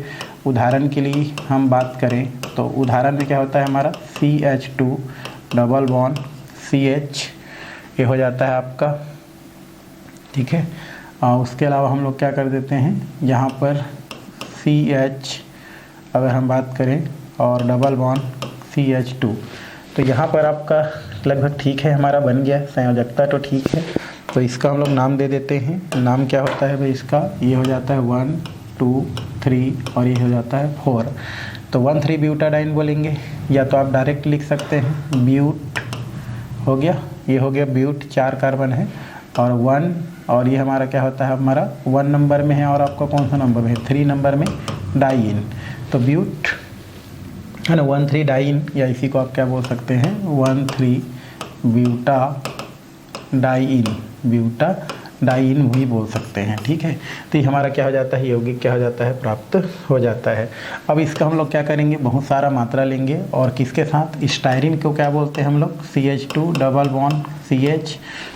उदाहरण के लिए हम बात करें तो उदाहरण में क्या होता है हमारा CH2 डबल बॉन्ड CH, ये हो जाता है आपका, ठीक है। और उसके अलावा हम लोग क्या कर देते हैं, यहाँ पर CH अगर हम बात करें और डबल बॉन्ड CH2, तो यहाँ पर आपका लगभग ठीक है, हमारा बन गया, संयोजकता तो ठीक है। तो इसका हम लोग नाम दे देते हैं। नाम क्या होता है भाई इसका, ये हो जाता है 1 2 3 और ये हो जाता है 4। तो 1 3 ब्यूटाडाइन बोलेंगे, या तो आप डायरेक्ट लिख सकते हैं ब्यूट हो गया, ये हो गया ब्यूट, 4 कार्बन है, और 1, और ये हमारा क्या होता है, हमारा 1 नंबर में है, और आपका कौन सा नंबर में है, 3 नंबर में डाइईन। तो ब्यूट है ना, 1 3 डाइईन, या इसी को आप क्या बोल सकते हैं, 1 3 ब्यूटाडाइईन, ब्यूटाडाइईन भी बोल सकते हैं, ठीक है। तो ये हमारा क्या हो जाता है, यौगिक क्या हो जाता है, प्राप्त हो जाता है। अब इसका हम लोग क्या करेंगे, बहुत सारा मात्रा लेंगे, और किसके साथ, स्टायरिन को क्या बोलते हैं हम लोग, CH2 डबल बॉन्ड CH,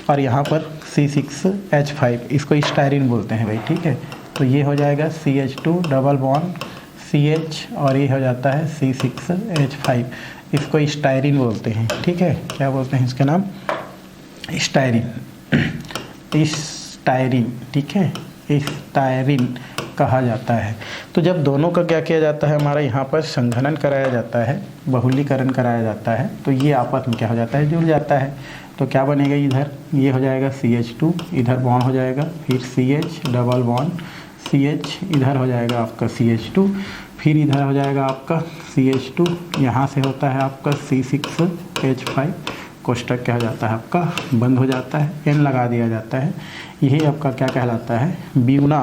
और यहाँ पर C6H5, इसको स्टायरिन बोलते हैं भाई, ठीक है। तो ये हो जाएगा CH2 डबल बॉन्ड CH, और ये हो जाता है C6H5, इसको स्टायरिन बोलते हैं, ठीक है। क्या बोलते हैं इसका नाम, स्टायरिन, स्टायरिन, ठीक है, स्टायरिन कहा जाता है। तो जब दोनों का क्या किया जाता है, हमारा यहाँ पर संघनन कराया जाता है, बहुलीकरण कराया जाता है, तो ये आपस में क्या हो जाता है, जुड़ जाता है। तो क्या बनेगा, इधर ये हो जाएगा CH2, इधर बॉन्ड हो जाएगा, फिर CH डबल बॉन्ड CH, इधर हो जाएगा आपका CH2, फिर इधर हो जाएगा आपका CH2, यहाँ से होता है आपका C6H5, कोष्टक क्या हो जाता है आपका बंद हो जाता है, N लगा दिया जाता है। यही आपका क्या कहलाता है, ब्यूना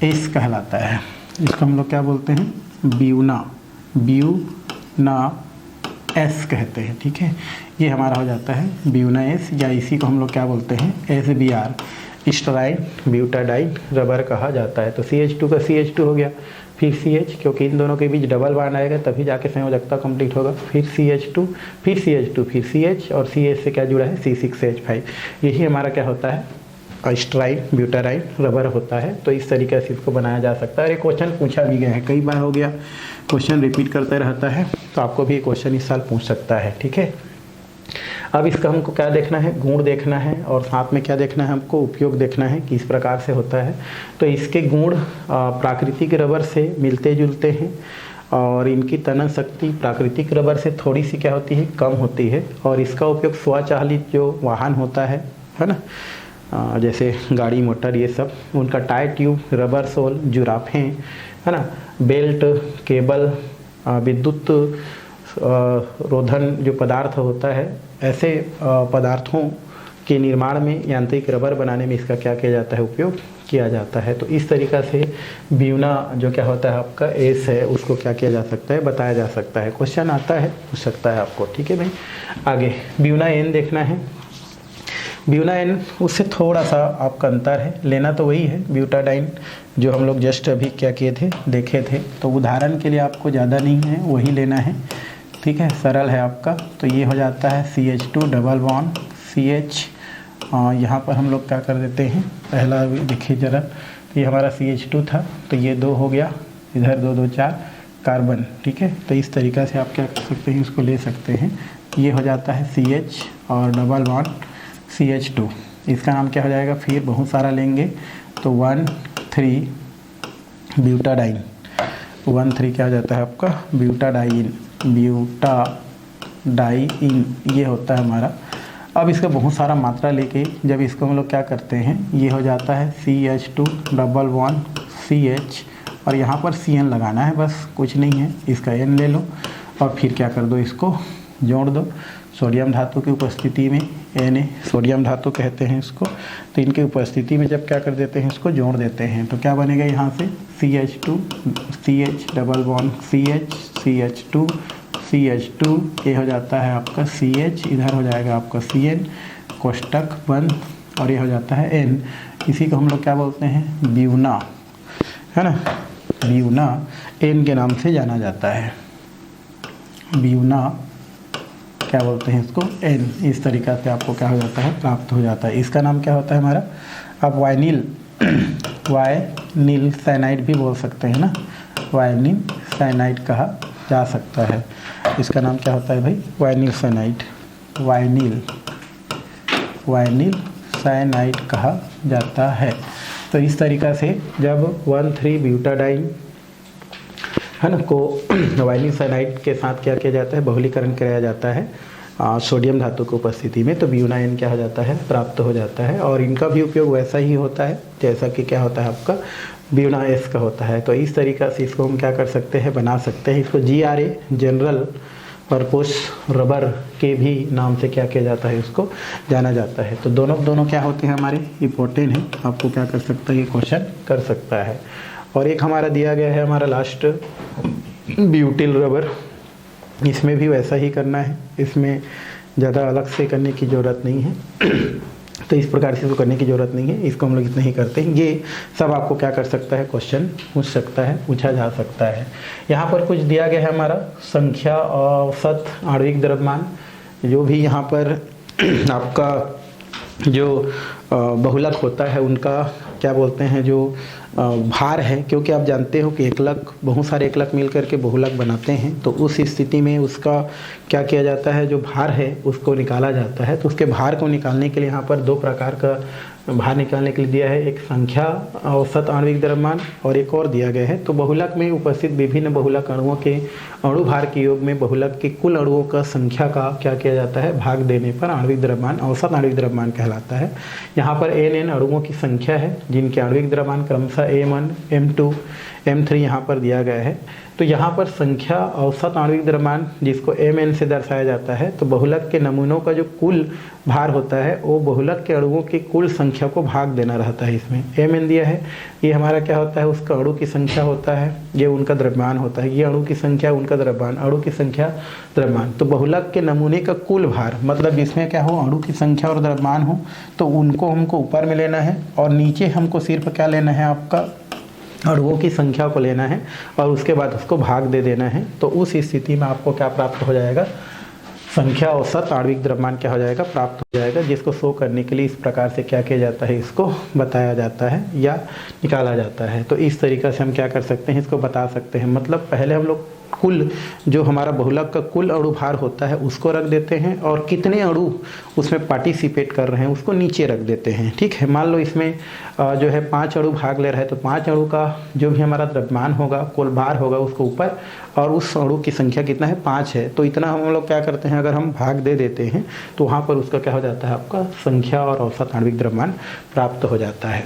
एस कहलाता है। इसको हम लोग क्या बोलते हैं, ब्यूना एस कहते हैं, ठीक है। ये हमारा हो जाता है ब्यूना एस, या इसी को हम लोग क्या बोलते हैं, SBr, स्टेराइड ब्यूटाडाइन रबर कहा जाता है। तो CH2 का CH2 हो गया, फिर CH, क्योंकि इन दोनों के बीच डबल बॉन्ड आएगा तभी जाके संयोजकता कंप्लीट होगा, फिर CH2, फिर CH2, फिर CH, और CH से क्या जुड़ा है, C6H5। यही हमारा क्या होता है, स्टेराइड ब्यूटाडाइन रबर होता है। तो इस तरीके से इसको बनाया जा सकता है। ये क्वेश्चन पूछा भी गया है, कई बार हो गया, क्वेश्चन रिपीट करते रहता है, तो आपको भी क्वेश्चन इस साल पूछ सकता है, ठीक है। अब इसका हमको क्या देखना है, गुण देखना है, और साथ में क्या देखना है, हमको उपयोग देखना है किस प्रकार से होता है। तो इसके गुण प्राकृतिक रबर से मिलते जुलते हैं, और इनकी तनन शक्ति प्राकृतिक रबर से थोड़ी सी क्या होती है, कम होती है। और इसका उपयोग स्वचालित जो वाहन होता है ना, जैसे गाड़ी मोटर ये सब, उनका टायर ट्यूब, रबर सोल, जुराफें, है ना, बेल्ट, केबल, विद्युत रोधन जो पदार्थ होता है, ऐसे पदार्थों के निर्माण में, यांत्रिक रबर बनाने में इसका क्या किया जाता है, उपयोग किया जाता है। तो इस तरीक़ा से ब्यूना जो क्या होता है आपका एस है, उसको क्या किया जा सकता है, बताया जा सकता है। क्वेश्चन आता है, पूछ सकता है आपको, ठीक है भाई। आगे ब्यूना एन देखना है। ब्यूना एन उससे थोड़ा सा आपका अंतर है, लेना तो वही है ब्यूटाडाइन जो हम लोग जस्ट अभी क्या किए थे, देखे थे। तो उदाहरण के लिए आपको ज़्यादा नहीं है, वही लेना है, ठीक है, सरल है आपका। तो ये हो जाता है CH2 डबल बॉन्ड CH, यहाँ पर हम लोग क्या कर देते हैं, पहला देखिए जरा, तो ये हमारा CH2 था, तो ये 2 हो गया, इधर 2 2 4 कार्बन, ठीक है। तो इस तरीक़ा से आप क्या कर सकते हैं, इसको ले सकते हैं। ये हो जाता है CH और डबल बॉन्ड CH2, इसका नाम क्या हो जाएगा, फिर बहुत सारा लेंगे तो 1,3 ब्यूटाडाइन, 1,3 क्या हो जाता है आपका ब्यूटाडाइन, ब्यूटाडाइन ये होता है हमारा। अब इसका बहुत सारा मात्रा लेके जब इसको हम लोग क्या करते हैं, ये हो जाता है CH2 डबल बॉन्ड CH, और यहाँ पर CN लगाना है, बस कुछ नहीं है। इसका N ले लो और फिर क्या कर दो, इसको जोड़ दो। सोडियम धातु की उपस्थिति में Na, सोडियम धातु कहते हैं इसको, तो इनकी उपस्थिति में जब क्या कर देते हैं, इसको जोड़ देते हैं, तो क्या बनेगा यहाँ से CH2 CH double bond CH CH2 CH2, ये हो जाता है आपका CH, इधर हो जाएगा आपका CN, कोष्टक बंद, और ये हो जाता है N। इसी को हम लोग क्या बोलते हैं, ब्यूना, है ना, ब्यूना N के नाम से जाना जाता है। ब्यूना क्या बोलते हैं इसको, N। इस तरीक़ा से आपको क्या हो जाता है, प्राप्त हो जाता है। इसका नाम क्या होता है हमारा, आप वाइनिल साइनाइड भी बोल सकते हैं ना, वाइनिल साइनाइड कहा जा सकता है। इसका नाम क्या होता है भाई, वाइनिल साइनाइड, वाइनिल साइनाइड कहा जाता है। तो इस तरीक़ा से जब 1,3 ब्यूटाडाइन है ना को वाइनिल साइनाइड के साथ क्या किया जाता है, बहुलीकरण कराया जाता है सोडियम धातु की उपस्थिति में, तो ब्यूना एन क्या हो जाता है, प्राप्त हो जाता है। और इनका भी उपयोग वैसा ही होता है जैसा कि क्या होता है आपका ब्यूना एस का होता है। तो इस तरीक़ा से इसको हम क्या कर सकते हैं, बना सकते हैं। इसको GRA जनरल पर्पस रबर के भी नाम से क्या किया जाता है, इसको जाना जाता है। तो दोनों क्या होते हैं हमारे, इंपॉर्टेंट है, आपको क्या कर सकता है, ये क्वेश्चन कर सकता है। और एक हमारा दिया गया है हमारा लास्ट ब्यूटिल रबर, इसमें भी वैसा ही करना है, इसमें ज़्यादा अलग से करने की ज़रूरत नहीं है। तो इस प्रकार से इसको करने की ज़रूरत नहीं है, इसको हम लोग इतना ही करते हैं। ये सब आपको क्या कर सकता है, क्वेश्चन पूछ सकता है, पूछा जा सकता है। यहाँ पर कुछ दिया गया है हमारा संख्या, औसत, आणविक द्रव्यमान, जो भी यहाँ पर आपका जो बहुलक होता है उनका क्या बोलते हैं, जो भार है, क्योंकि आप जानते हो कि एकलक, बहुत सारे एकलक मिल करके बहुलक बनाते हैं। तो उस स्थिति में उसका क्या किया जाता है, जो भार है उसको निकाला जाता है। तो उसके भार को निकालने के लिए यहाँ पर 2 प्रकार का बाहर निकालने के लिए दिया है, एक संख्या औसत आणविक द्रव्यमान और एक और दिया गया है। तो बहुलक में उपस्थित विभिन्न बहुलक अणुओं के अणु भार के योग में बहुलक के कुल अणुओं का संख्या का क्या किया जाता है, भाग देने पर आणविक द्रव्यमान औसत आणविक द्रव्यमान कहलाता है। यहाँ पर n अणुओं की संख्या है जिनके आणविक द्रव्यमान क्रमशः m1 m2 m3 यहाँ पर दिया गया है। तो यहाँ पर संख्या औसत आणविक द्रव्यमान जिसको mn से दर्शाया जाता है, तो बहुलक के नमूनों का जो कुल भार होता है वो बहुलक के अणुओं की कुल संख्या को भाग देना रहता है। इसमें mn दिया है, ये हमारा क्या होता है, उसका अणु की संख्या होता है, ये उनका द्रव्यमान होता है, ये अणु की संख्या उनका द्रव्यमान, अणु की संख्या द्रव्यमान। तो बहुलक के नमूने का कुल भार मतलब जिसमें क्या हो, अणु की संख्या और द्रव्यमान हो, तो उनको हमको ऊपर में लेना है और नीचे हमको सिर्फ क्या लेना है, आपका अणुओं की संख्या को लेना है और उसके बाद उसको भाग दे देना है। तो उस स्थिति में आपको क्या प्राप्त हो जाएगा, संख्या औसत आणविक द्रव्यमान क्या हो जाएगा, प्राप्त हो जाएगा, जिसको शो करने के लिए इस प्रकार से क्या किया जाता है, इसको बताया जाता है या निकाला जाता है। तो इस तरीक़े से हम क्या कर सकते हैं, इसको बता सकते हैं। मतलब पहले हम लोग कुल जो हमारा बहुलक का कुल अणु भार होता है उसको रख देते हैं और कितने अणु उसमें पार्टिसिपेट कर रहे हैं उसको नीचे रख देते हैं। ठीक है, मान लो इसमें जो है 5 अणु भाग ले रहे हैं, तो 5 अणु का जो भी हमारा द्रव्यमान होगा, कुल भार होगा, उसको ऊपर, और उस अणु की संख्या कितना है, 5 है। तो इतना हम लोग क्या करते हैं, अगर हम भाग दे देते हैं तो वहाँ पर उसका क्या हो जाता है, आपका संख्या और औसत आणविक द्रव्यमान प्राप्त हो जाता है।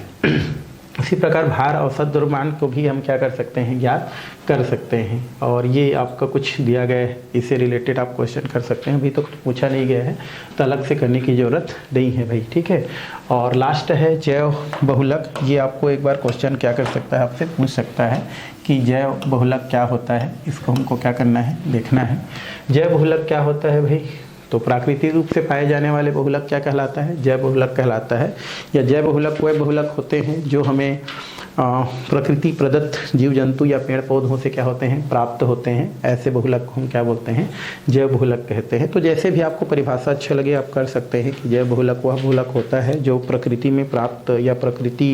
इसी प्रकार भार औसत द्रव्यमान को भी हम क्या कर सकते हैं, ज्ञात कर सकते हैं। और ये आपका कुछ दिया गया है, इससे रिलेटेड आप क्वेश्चन कर सकते हैं। अभी तो पूछा नहीं गया है तो अलग से करने की ज़रूरत नहीं है भाई। ठीक है, और लास्ट है जैव बहुलक। ये आपको एक बार क्वेश्चन क्या कर सकता है, आपसे पूछ सकता है कि जैव बहुलक क्या होता है। इसको हमको क्या करना है, देखना है। जैव बहुलक क्या होता है भाई, तो प्राकृतिक रूप से पाए जाने वाले बहुलक क्या कहलाता है, जैव बहुलक कहलाता है। या जैव बहुलक वे बहुलक होते हैं जो हमें प्रकृति प्रदत्त जीव जंतु या पेड़ पौधों से क्या होते हैं, प्राप्त होते हैं। ऐसे बहुलक को हम क्या बोलते हैं, जैव बहुलक कहते हैं। तो जैसे भी आपको परिभाषा अच्छा लगे आप कर सकते हैं कि जैव बहुलक वह बहुलक होता है जो प्रकृति में प्राप्त या प्रकृति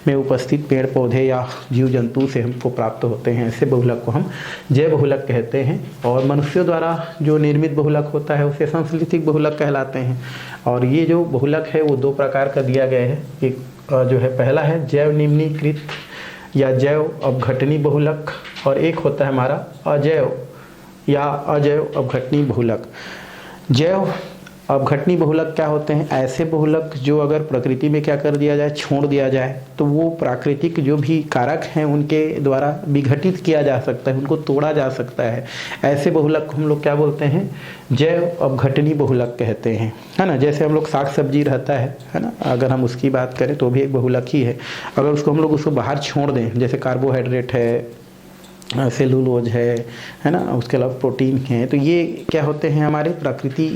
में उपस्थित पेड़ पौधे या जीव जंतु से हमको प्राप्त होते हैं। ऐसे बहुलक को हम जैव बहुलक कहते हैं। और मनुष्यों द्वारा जो निर्मित बहुलक होता है उसे संश्लेषित बहुलक कहलाते हैं। और ये जो बहुलक है वो 2 प्रकार का दिया गया है। एक जो है पहला है जैव निम्नीकृत या जैव अपघटनी बहुलक, और एक होता है हमारा अजैव या अजैव अपघटनी बहुलक। जैव अपघटनी बहुलक क्या होते हैं, ऐसे बहुलक जो अगर प्रकृति में क्या कर दिया जाए, छोड़ दिया जाए, तो वो प्राकृतिक जो भी कारक हैं उनके द्वारा विघटित किया जा सकता है, उनको तोड़ा जा सकता है। ऐसे बहुलक को हम लोग क्या बोलते हैं, जैव अपघटनी बहुलक कहते हैं, है ना। जैसे हम लोग साग सब्जी रहता है ना, अगर हम उसकी बात करें तो भी एक बहुलक ही है। अगर उसको हम लोग उसको बाहर छोड़ दें, जैसे कार्बोहाइड्रेट है, सेलुलोज है ना, उसके अलावा प्रोटीन है, तो ये क्या होते हैं, हमारे प्रकृति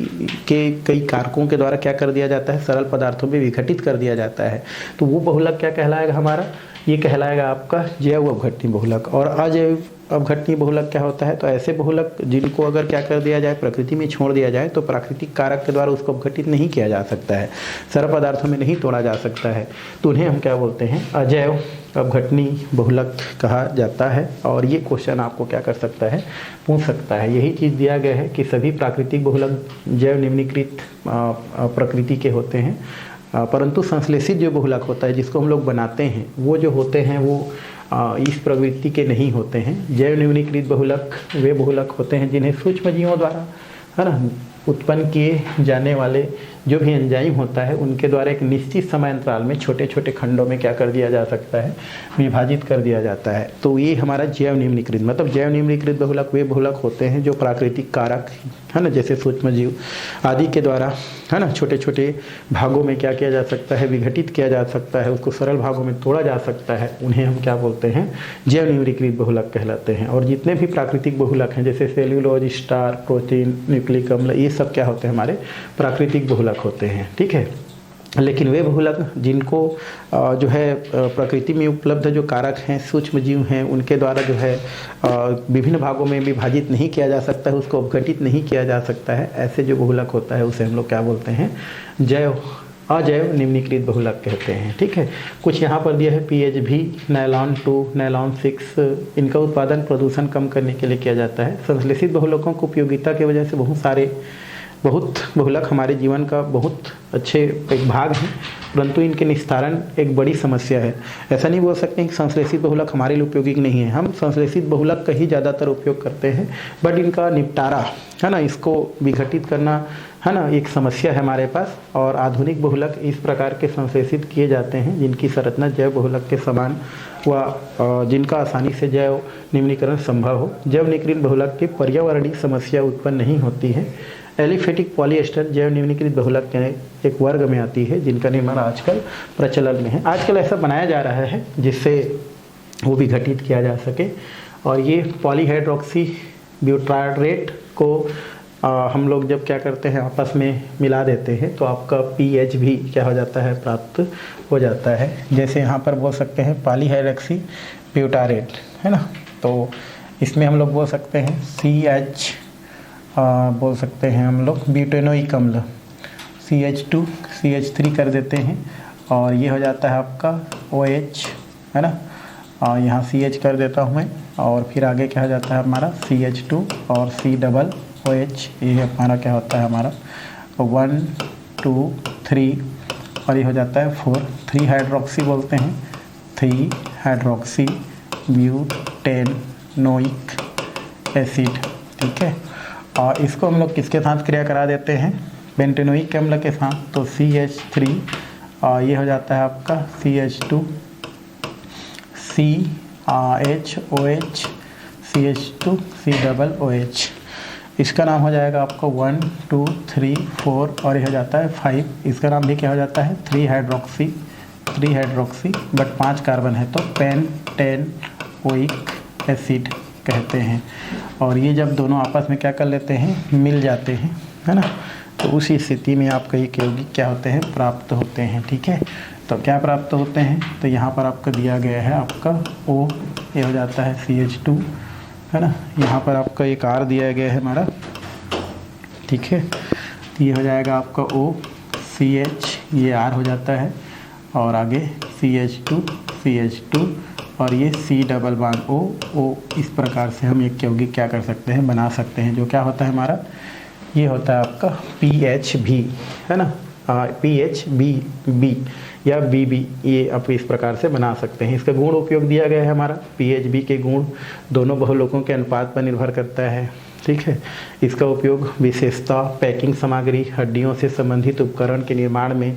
के कई कारकों के द्वारा क्या कर दिया जाता है, सरल पदार्थों में विघटित कर दिया जाता है। तो वो बहुलक क्या कहलाएगा हमारा, ये कहलाएगा आपका जैव अपघटनी बहुलक। और अजैव अपघटनी बहुलक क्या होता है, तो ऐसे बहुलक जिनको अगर क्या कर दिया जाए, प्रकृति में छोड़ दिया जाए, तो प्राकृतिक कारक के द्वारा उसको अपघटित नहीं किया जा सकता है, सरल पदार्थों में नहीं तोड़ा जा सकता है, तो उन्हें हम क्या बोलते हैं, अजैव अपघटनी बहुलक कहा जाता है। और ये क्वेश्चन आपको क्या कर सकता है, पूछ सकता है। यही चीज़ दिया गया है कि सभी प्राकृतिक बहुलक जैव निम्नीकृत प्रकृति के होते हैं, परंतु संश्लेषित जो बहुलक होता है जिसको हम लोग बनाते हैं, वो जो होते हैं वो इस प्रवृत्ति के नहीं होते हैं। जैव निम्नीकृत बहुलक वे बहुलक होते हैं जिन्हें सूक्ष्म जीवों द्वारा, है ना, उत्पन्न किए जाने वाले जो भी एंजाइम होता है उनके द्वारा एक निश्चित समय अंतराल में छोटे छोटे खंडों में क्या कर दिया जा सकता है, विभाजित कर दिया जाता है। तो ये हमारा जैव निम्नीकृत, मतलब जैव निम्नीकृत बहुलक वे बहुलक होते हैं जो प्राकृतिक कारक, है ना, जैसे सूक्ष्म जीव आदि के द्वारा, है ना, छोटे छोटे भागों में क्या किया जा सकता है, विघटित किया जा सकता है, उसको सरल भागों में तोड़ा जा सकता है, उन्हें हम क्या बोलते हैं, जैव निम्नीकृत बहुलक कहलाते हैं। और जितने भी प्राकृतिक बहुलक हैं जैसे सेल्यूलोज, स्टार, प्रोटीन, न्यूक्लिक अम्ल, ये सब क्या होते हैं, हमारे प्राकृतिक बहुलक होते हैं। ठीक है, लेकिन वे बहुलक जिनको जो है प्रकृति में उपलब्ध जो कारक हैं, सूक्ष्म जीव हैं, उनके द्वारा जो है विभिन्न भागों में विभाजित नहीं किया जा सकता है, उसको अपघटित नहीं किया जा सकता है, ऐसे जो बहुलक होता है उसे हम लोग क्या बोलते हैं, अजैव निम्नीकृत बहुलक कहते हैं। ठीक है, कुछ यहाँ पर दिया है PHB, नायलॉन 2, नायलॉन 6, इनका उत्पादन प्रदूषण कम करने के लिए किया जाता है। संश्लेषित बहुलकों की उपयोगिता की वजह से बहुत सारे बहुत बहुलक हमारे जीवन का बहुत अच्छे एक भाग हैं, परंतु इनके निस्तारण एक बड़ी समस्या है। ऐसा नहीं बोल सकते कि संश्लेषित बहुलक हमारे लिए उपयोगी नहीं है, हम संश्लेषित बहुलक का ही ज़्यादातर उपयोग करते हैं, बट इनका निपटारा है ना, इसको विघटित करना है ना, एक समस्या है हमारे पास। और आधुनिक बहुलक इस प्रकार के संश्लेषित किए जाते हैं जिनकी संरचना जैव बहुलक के समान व जिनका आसानी से जैव निम्नीकरण संभव हो। जैव निम्नीकृत बहुलक की पर्यावरणीय समस्या उत्पन्न नहीं होती है। एलिफेटिक पॉलीएस्टर जैव निम्नीकृत बहुलक के एक वर्ग में आती है जिनका निर्माण आजकल प्रचलन में है। आजकल ऐसा बनाया जा रहा है जिससे वो विघटित किया जा सके। और ये पॉलीहाइड्रोक्सी ब्यूटारेट को हम लोग जब क्या करते हैं आपस में मिला देते हैं तो आपका पीएच भी क्या हो जाता है, प्राप्त हो जाता है। जैसे यहाँ पर बोल सकते हैं पॉलीहाइड्रोक्सी ब्यूटारेट है ना, तो इसमें हम लोग बोल सकते हैं CH बोल सकते हैं हम लोग ब्यूटेनोइक अम्ल CH2 CH3 कर देते हैं और ये हो जाता है आपका OH है ना, यहाँ CH कर देता हूँ मैं और फिर आगे क्या हो जाता है हमारा CH2 और COOH, ये हमारा क्या होता है हमारा 1 2 3 और ये हो जाता है 4, 3 हाइड्रोक्सी बोलते हैं, 3 हाइड्रोक्सी ब्यूटेनोइक एसिड। ठीक है, और इसको हम लोग किसके साथ क्रिया करा देते हैं, बेंटेनोइक अम्ल के साथ, तो CH3 और ये हो जाता है आपका CH2 CHOH CH2 COOH। इसका नाम हो जाएगा आपका 1 2 3 4 और ये हो जाता है 5। इसका नाम भी क्या हो जाता है 3 हाइड्रोक्सी बट 5 कार्बन है तो पेंटेनोइक एसिड कहते हैं। और ये जब दोनों आपस में क्या कर लेते हैं, मिल जाते हैं है ना, तो उसी स्थिति में आपका ये यौगिक क्या होते हैं, प्राप्त होते हैं। ठीक है, तो क्या प्राप्त होते हैं, तो यहाँ पर आपको दिया गया है आपका O, ये हो जाता है CH2 है ना, यहाँ पर आपका एक R दिया गया है हमारा। ठीक है, तो ये हो जाएगा आपका O CH, ये R हो जाता है और आगे CH2 और ये C डबल बॉन्ड O। इस प्रकार से हम एक यौगिक क्या कर सकते हैं, बना सकते हैं, जो क्या होता है हमारा, ये होता है आपका PHB है ना, PHB या BB, ये आप इस प्रकार से बना सकते हैं। इसका गुण उपयोग दिया गया है हमारा, PHB के गुण दोनों बहुलोकों के अनुपात पर निर्भर करता है। ठीक है, इसका उपयोग विशेषता पैकिंग सामग्री, हड्डियों से संबंधित उपकरण के निर्माण में,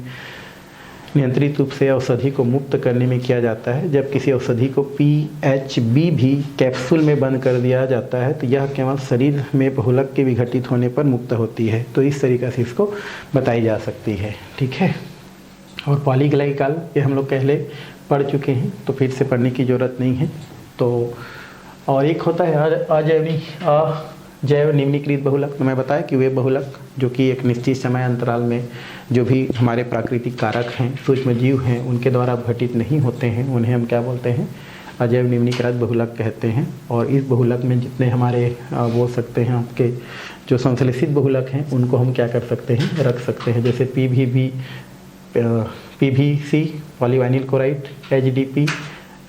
नियंत्रित रूप से औषधि को मुक्त करने में किया जाता है। जब किसी औषधि को PHB भी कैप्सूल में बंद कर दिया जाता है तो यह केवल शरीर में बहुलक के विघटित होने पर मुक्त होती है। तो इस तरीक़े से इसको बताई जा सकती है। ठीक है, और पॉलीग्लाइकॉल ये हम लोग पहले पढ़ चुके हैं तो फिर से पढ़ने की ज़रूरत नहीं है। तो और एक होता है जैव निम्नीकृत बहुलक। तो मैं बताया कि वे बहुलक जो कि एक निश्चित समय अंतराल में जो भी हमारे प्राकृतिक कारक हैं, सूक्ष्म जीव हैं, उनके द्वारा घटित नहीं होते हैं, उन्हें हम क्या बोलते हैं, अजैव निम्नीकृत बहुलक कहते हैं। और इस बहुलक में जितने हमारे बोल सकते हैं आपके जो संश्लेषित बहुलक हैं उनको हम क्या कर सकते हैं, रख सकते हैं। जैसे PVC पॉलीवाइनिल क्लोराइड, HDP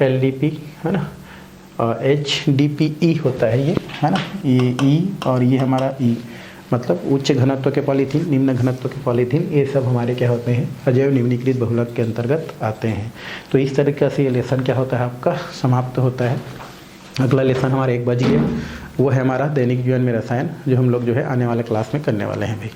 LDP है ना, HDPE होता है ये है ना, ये E और ये हमारा E, मतलब उच्च घनत्व के पॉलीथीन, निम्न घनत्व के पॉलीथीन, ये सब हमारे क्या होते हैं, अजैव निम्नीकृत बहुलक के अंतर्गत आते हैं। तो इस तरीके से ये लेसन क्या होता है आपका समाप्त होता है। अगला लेसन हमारा 1 बज गया, वो है हमारा दैनिक जीवन में रसायन, जो हम लोग जो है आने वाले क्लास में करने वाले हैं भाई।